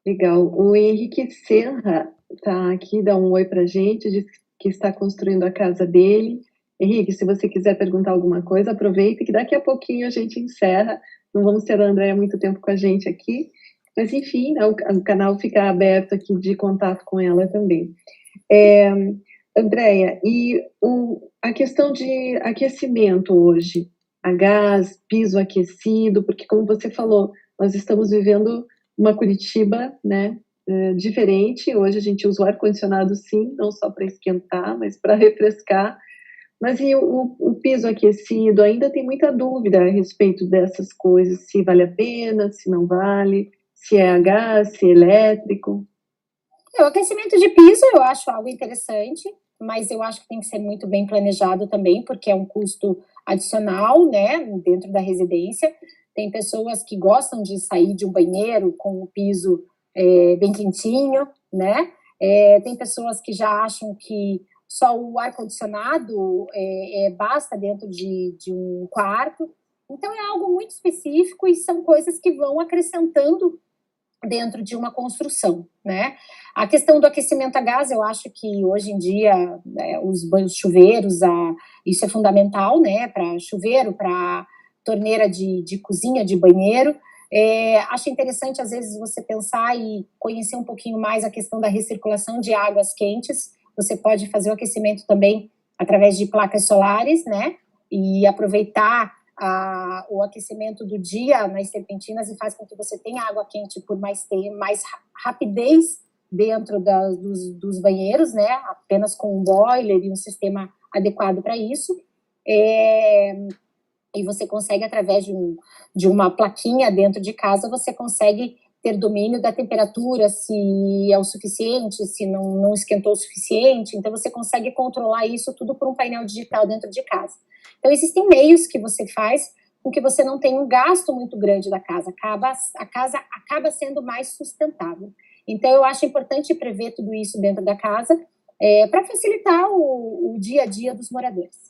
Legal. O Henrique Serra está aqui, dá um oi para a gente, diz que está construindo a casa dele. Henrique, se você quiser perguntar alguma coisa, aproveita que daqui a pouquinho a gente encerra. Não vamos ter a Andréia muito tempo com a gente aqui, mas enfim, né, o canal fica aberto aqui de contato com ela também. Andréia, e a questão de aquecimento hoje, a gás, piso aquecido, porque como você falou, nós estamos vivendo uma Curitiba, né, diferente. Hoje a gente usa o ar-condicionado, sim, não só para esquentar, mas para refrescar. Mas e o piso aquecido? Ainda tem muita dúvida a respeito dessas coisas, se vale a pena, se não vale, se é a gás, se é elétrico. O aquecimento de piso eu acho algo interessante, mas eu acho que tem que ser muito bem planejado também, porque é um custo adicional, né, dentro da residência. Tem pessoas que gostam de sair de um banheiro com o piso bem quentinho, né? Tem pessoas que já acham que só o ar-condicionado basta dentro de um quarto. Então é algo muito específico e são coisas que vão acrescentando dentro de uma construção, né? A questão do aquecimento a gás, eu acho que hoje em dia os banhos chuveiros, isso é fundamental, né? Para chuveiro, para torneira de cozinha, de banheiro. Acho interessante, às vezes, você pensar e conhecer um pouquinho mais a questão da recirculação de águas quentes. Você pode fazer o aquecimento também através de placas solares, né? E aproveitar o aquecimento do dia nas serpentinas e faz com que você tenha água quente por mais tempo, mais rapidez dentro dos banheiros, né? Apenas com um boiler e um sistema adequado para isso. E você consegue, através de uma plaquinha dentro de casa, você consegue ter domínio da temperatura, se é o suficiente, se não esquentou o suficiente. Então, você consegue controlar isso tudo por um painel digital dentro de casa. Então, existem meios que você faz com que você não tenha um gasto muito grande da casa. A casa acaba sendo mais sustentável. Então, eu acho importante prever tudo isso dentro da casa para facilitar o dia a dia dos moradores.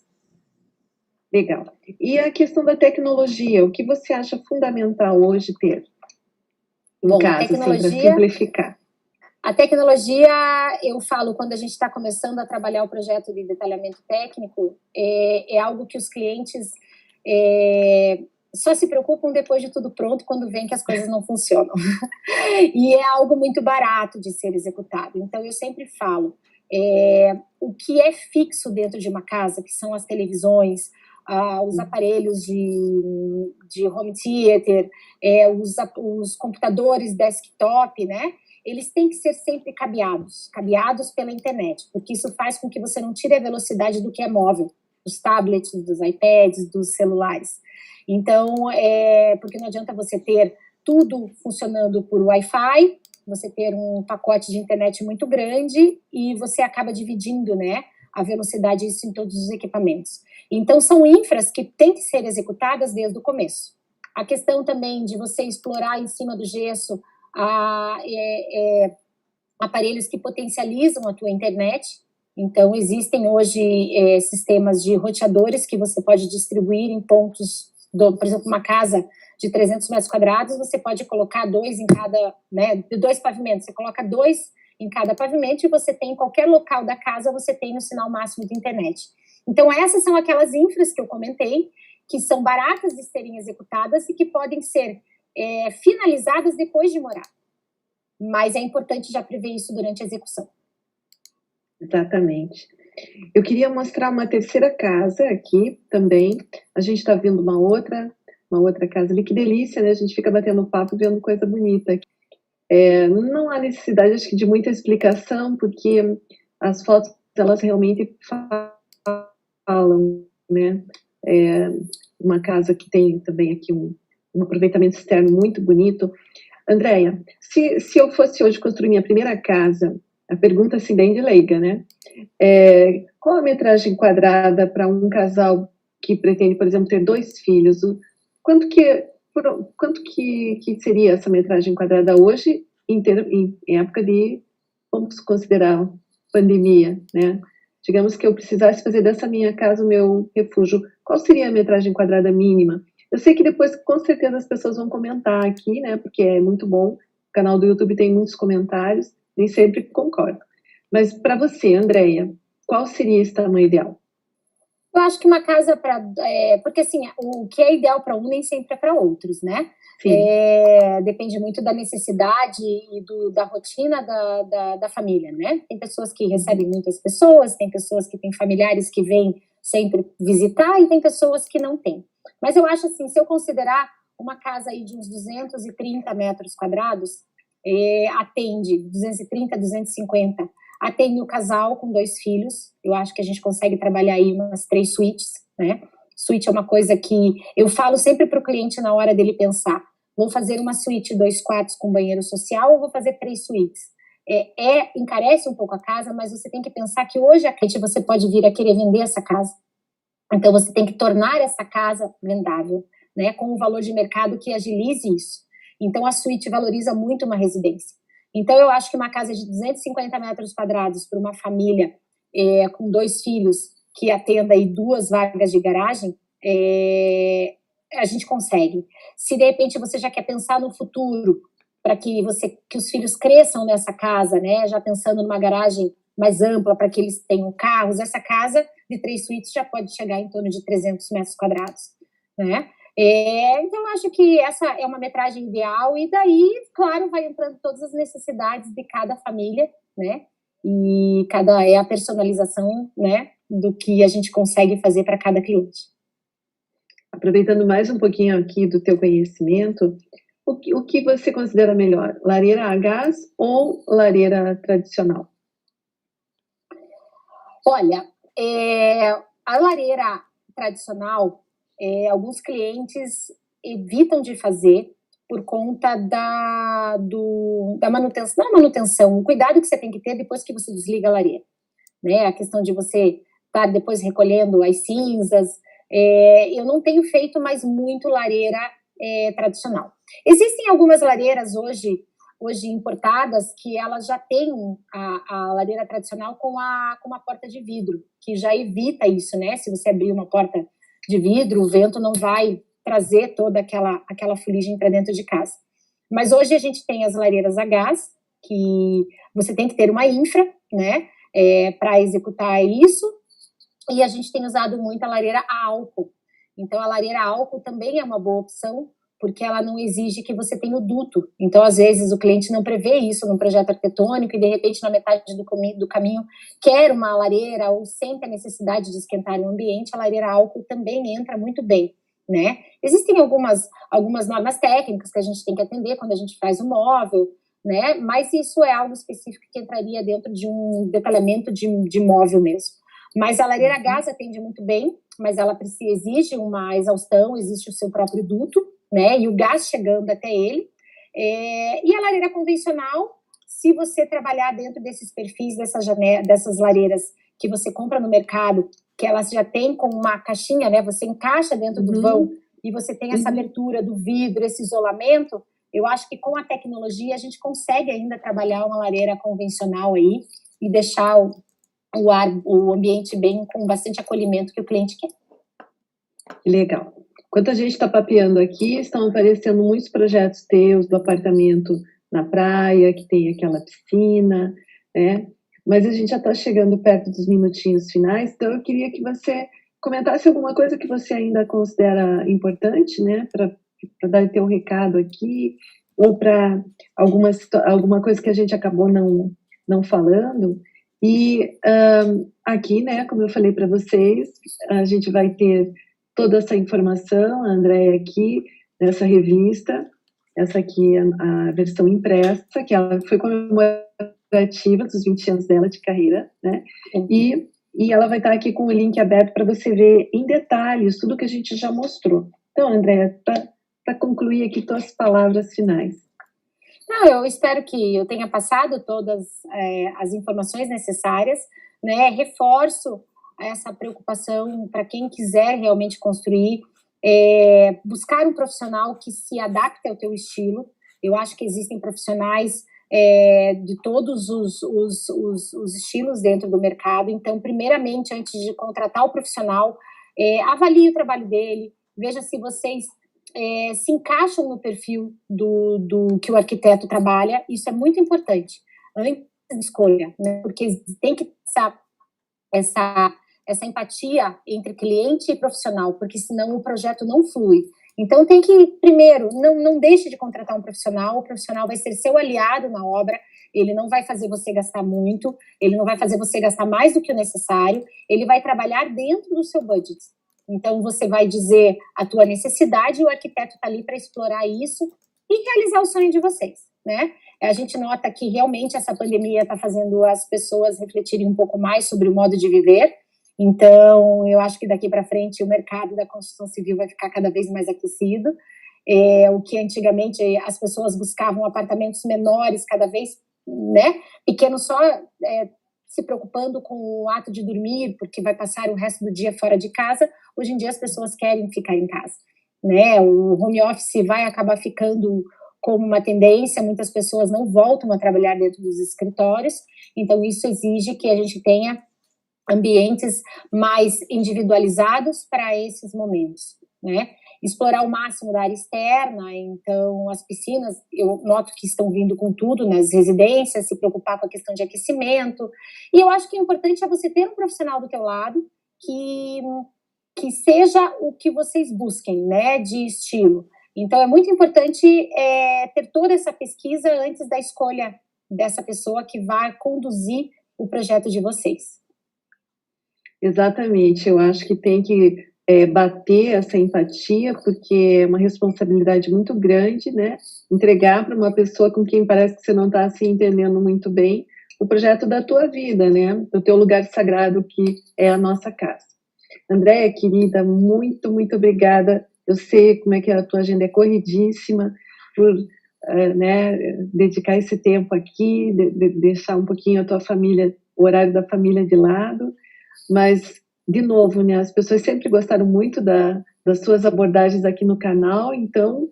Legal. E a questão da tecnologia, o que você acha fundamental hoje ter em casa, assim, para simplificar? A tecnologia, eu falo, quando a gente está começando a trabalhar o projeto de detalhamento técnico, é algo que os clientes só se preocupam depois de tudo pronto, quando veem que as coisas não funcionam. E é algo muito barato de ser executado. Então, eu sempre falo, o que é fixo dentro de uma casa, que são as televisões, os aparelhos de home theater, os computadores desktop, né? Eles têm que ser sempre cabeados pela internet, porque isso faz com que você não tire a velocidade do que é móvel, dos tablets, dos iPads, dos celulares. Então, porque não adianta você ter tudo funcionando por Wi-Fi, você ter um pacote de internet muito grande e você acaba dividindo, né, a velocidade disso em todos os equipamentos. Então, são infras que têm que ser executadas desde o começo. A questão também de você explorar em cima do gesso aparelhos que potencializam a tua internet. Então, existem hoje sistemas de roteadores que você pode distribuir em pontos, por exemplo, uma casa de 300 metros quadrados, você pode colocar 2 em cada, né, 2 pavimentos, você coloca 2 em cada pavimento e você tem, em qualquer local da casa, você tem o sinal máximo de internet. Então, essas são aquelas infras que eu comentei, que são baratas de serem executadas e que podem ser finalizadas depois de morar. Mas é importante já prever isso durante a execução. Exatamente. Eu queria mostrar uma terceira casa aqui também. A gente está vendo uma outra casa ali. Que delícia, né? A gente fica batendo papo vendo coisa bonita aqui. Não há necessidade, acho que, de muita explicação, porque as fotos, elas realmente falam, né? Uma casa que tem também aqui um aproveitamento externo muito bonito. Andréia, se eu fosse hoje construir minha primeira casa, a pergunta assim bem de leiga, né? Qual a metragem quadrada para um casal que pretende, por exemplo, ter 2 filhos? Quanto que seria essa metragem quadrada hoje em época de, vamos considerar, pandemia, né? Digamos que eu precisasse fazer dessa minha casa o meu refúgio. Qual seria a metragem quadrada mínima? Eu sei que depois, com certeza, as pessoas vão comentar aqui, né? Porque é muito bom canal do YouTube tem muitos comentários, nem sempre concordo. Mas para você, Andréia, qual seria esse tamanho ideal? Eu acho que uma casa porque assim, o que é ideal para um nem sempre é para outros, né? Depende muito da necessidade e da rotina da família, né? Tem pessoas que recebem muitas pessoas, tem pessoas que têm familiares que vêm sempre visitar e tem pessoas que não têm. Mas eu acho assim, se eu considerar uma casa aí de uns 230 metros quadrados, atende 230, 250, atende o casal com 2 filhos. Eu acho que a gente consegue trabalhar aí umas 3 suítes, né? Suíte é uma coisa que eu falo sempre para o cliente na hora dele pensar, vou fazer uma suíte 2 quartos com banheiro social ou vou fazer 3 suítes? Encarece um pouco a casa, mas você tem que pensar que hoje você pode vir a querer vender essa casa. Então você tem que tornar essa casa vendável, né? Com um valor de mercado que agilize isso. Então a suíte valoriza muito uma residência. Então eu acho que uma casa de 250 metros quadrados para uma família com 2 filhos que atenda aí 2 vagas de garagem, a gente consegue. Se de repente você já quer pensar no futuro, para que os filhos cresçam nessa casa, né? Já pensando numa garagem mais ampla para que eles tenham carros, essa casa de 3 suítes já pode chegar em torno de 300 metros quadrados, né? Então, eu acho que essa é uma metragem ideal e daí, claro, vai entrando todas as necessidades de cada família, né? E a personalização, né, do que a gente consegue fazer para cada cliente. Aproveitando mais um pouquinho aqui do teu conhecimento, o que você considera melhor, lareira a gás ou lareira tradicional? Olha, a lareira tradicional, alguns clientes evitam de fazer por conta da manutenção, não manutenção, o cuidado que você tem que ter depois que você desliga a lareira, né? A questão de você estar depois recolhendo as cinzas. Eu não tenho feito mais muito lareira tradicional. Existem algumas lareiras hoje importadas que elas já têm a lareira tradicional com uma porta de vidro, que já evita isso, né? Se você abrir uma porta de vidro, o vento não vai trazer toda aquela fuligem para dentro de casa. Mas hoje a gente tem as lareiras a gás, que você tem que ter uma infra, né? Para executar isso, e a gente tem usado muito a lareira a álcool. Então, a lareira a álcool também é uma boa opção, porque ela não exige que você tenha o duto. Então, às vezes, o cliente não prevê isso num projeto arquitetônico e, de repente, na metade do caminho, quer uma lareira ou sente a necessidade de esquentar o ambiente, a lareira a álcool também entra muito bem, né? Existem algumas normas técnicas que a gente tem que atender quando a gente faz o móvel, né? Mas isso é algo específico que entraria dentro de um detalhamento de móvel mesmo. Mas a lareira a gás atende muito bem, mas ela exige uma exaustão, existe o seu próprio duto, né? E o gás chegando até ele. E a lareira convencional, se você trabalhar dentro desses perfis dessas lareiras que você compra no mercado, que elas já tem com uma caixinha, né? Você encaixa dentro do vão e você tem essa abertura do vidro, esse isolamento. Eu acho que com a tecnologia a gente consegue ainda trabalhar uma lareira convencional aí e deixar o ambiente bem, com bastante acolhimento que o cliente quer. Legal. Enquanto a gente está papeando aqui, estão aparecendo muitos projetos teus do apartamento na praia, que tem aquela piscina, né? Mas a gente já está chegando perto dos minutinhos finais, então eu queria que você comentasse alguma coisa que você ainda considera importante, né? Para dar teu recado aqui, ou para alguma coisa que a gente acabou não falando. E aqui, né, como eu falei para vocês, a gente vai ter toda essa informação, a Andréia aqui, nessa revista, essa aqui é a versão impressa, que ela foi comemorativa dos 20 anos dela de carreira, né? E ela vai estar aqui com o link aberto para você ver em detalhes tudo que a gente já mostrou. Então, Andréia, para concluir aqui tuas palavras finais. Não, eu espero que eu tenha passado todas as informações necessárias, né? Reforço essa preocupação para quem quiser realmente construir, buscar um profissional que se adapte ao teu estilo. Eu acho que existem profissionais de todos os estilos dentro do mercado. Então, primeiramente, antes de contratar o profissional, avalie o trabalho dele, veja se vocês se encaixam no perfil do que o arquiteto trabalha. Isso é muito importante antes da escolha, né? Porque tem que essa empatia entre cliente e profissional, porque senão o projeto não flui. Então tem que, primeiro, não deixe de contratar um profissional, o profissional vai ser seu aliado na obra, ele não vai fazer você gastar muito, ele não vai fazer você gastar mais do que o necessário, ele vai trabalhar dentro do seu budget. Então você vai dizer a tua necessidade e o arquiteto está ali para explorar isso e realizar o sonho de vocês, né? A gente nota que realmente essa pandemia está fazendo as pessoas refletirem um pouco mais sobre o modo de viver. Então, eu acho que daqui para frente o mercado da construção civil vai ficar cada vez mais aquecido. O que antigamente as pessoas buscavam apartamentos menores, cada vez, né, pequenos, só se preocupando com o ato de dormir, porque vai passar o resto do dia fora de casa. Hoje em dia as pessoas querem ficar em casa, né? O home office vai acabar ficando como uma tendência, muitas pessoas não voltam a trabalhar dentro dos escritórios, então isso exige que a gente tenha ambientes mais individualizados para esses momentos, né? Explorar o máximo da área externa, então as piscinas, eu noto que estão vindo com tudo nas residências, se preocupar com a questão de aquecimento, e eu acho que o importante é você ter um profissional do teu lado que seja o que vocês busquem, né, de estilo. Então, é muito importante ter toda essa pesquisa antes da escolha dessa pessoa que vai conduzir o projeto de vocês. Exatamente, eu acho que tem que bater essa empatia, porque é uma responsabilidade muito grande, né? Entregar para uma pessoa com quem parece que você não está se entendendo muito bem o projeto da tua vida, né? Do teu lugar sagrado, que é a nossa casa. Andréia, querida, muito, muito obrigada. Eu sei como é que a tua agenda é corridíssima, por né, dedicar esse tempo aqui, deixar um pouquinho a tua família, o horário da família de lado, mas, de novo, né, as pessoas sempre gostaram muito das suas abordagens aqui no canal, então,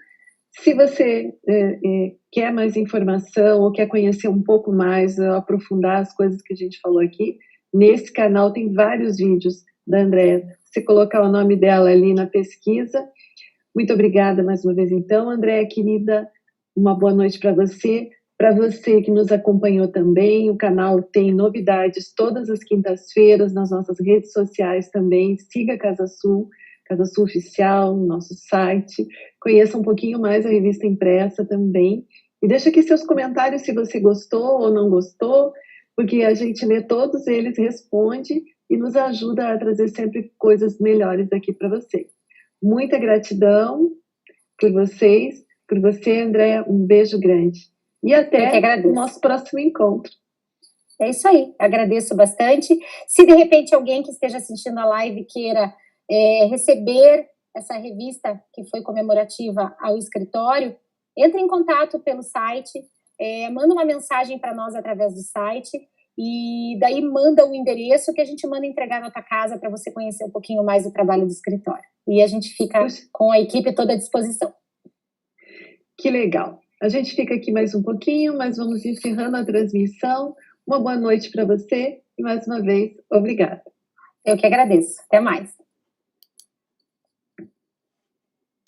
se você quer mais informação ou quer conhecer um pouco mais, aprofundar as coisas que a gente falou aqui, nesse canal tem vários vídeos da Andréia. Se colocar o nome dela ali na pesquisa. Muito obrigada mais uma vez, então, Andréia, querida. Uma boa noite para você. Para você que nos acompanhou também, o canal tem novidades todas as quintas-feiras nas nossas redes sociais também. Siga a Casa Sul Oficial, no nosso site. Conheça um pouquinho mais a revista impressa também. E deixa aqui seus comentários se você gostou ou não gostou, porque a gente lê todos eles, responde e nos ajuda a trazer sempre coisas melhores aqui para vocês. Muita gratidão por vocês, por você, Andréia, um beijo grande. E até o nosso próximo encontro. É isso aí, agradeço bastante. Se de repente alguém que esteja assistindo a live queira receber essa revista que foi comemorativa ao escritório, entre em contato pelo site, manda uma mensagem para nós através do site, e daí manda o endereço que a gente manda entregar na tua casa para você conhecer um pouquinho mais do trabalho do escritório. E a gente fica com a equipe toda à disposição. Que legal. A gente fica aqui mais um pouquinho, mas vamos encerrando a transmissão. Uma boa noite para você e, mais uma vez, obrigada. Eu que agradeço. Até mais.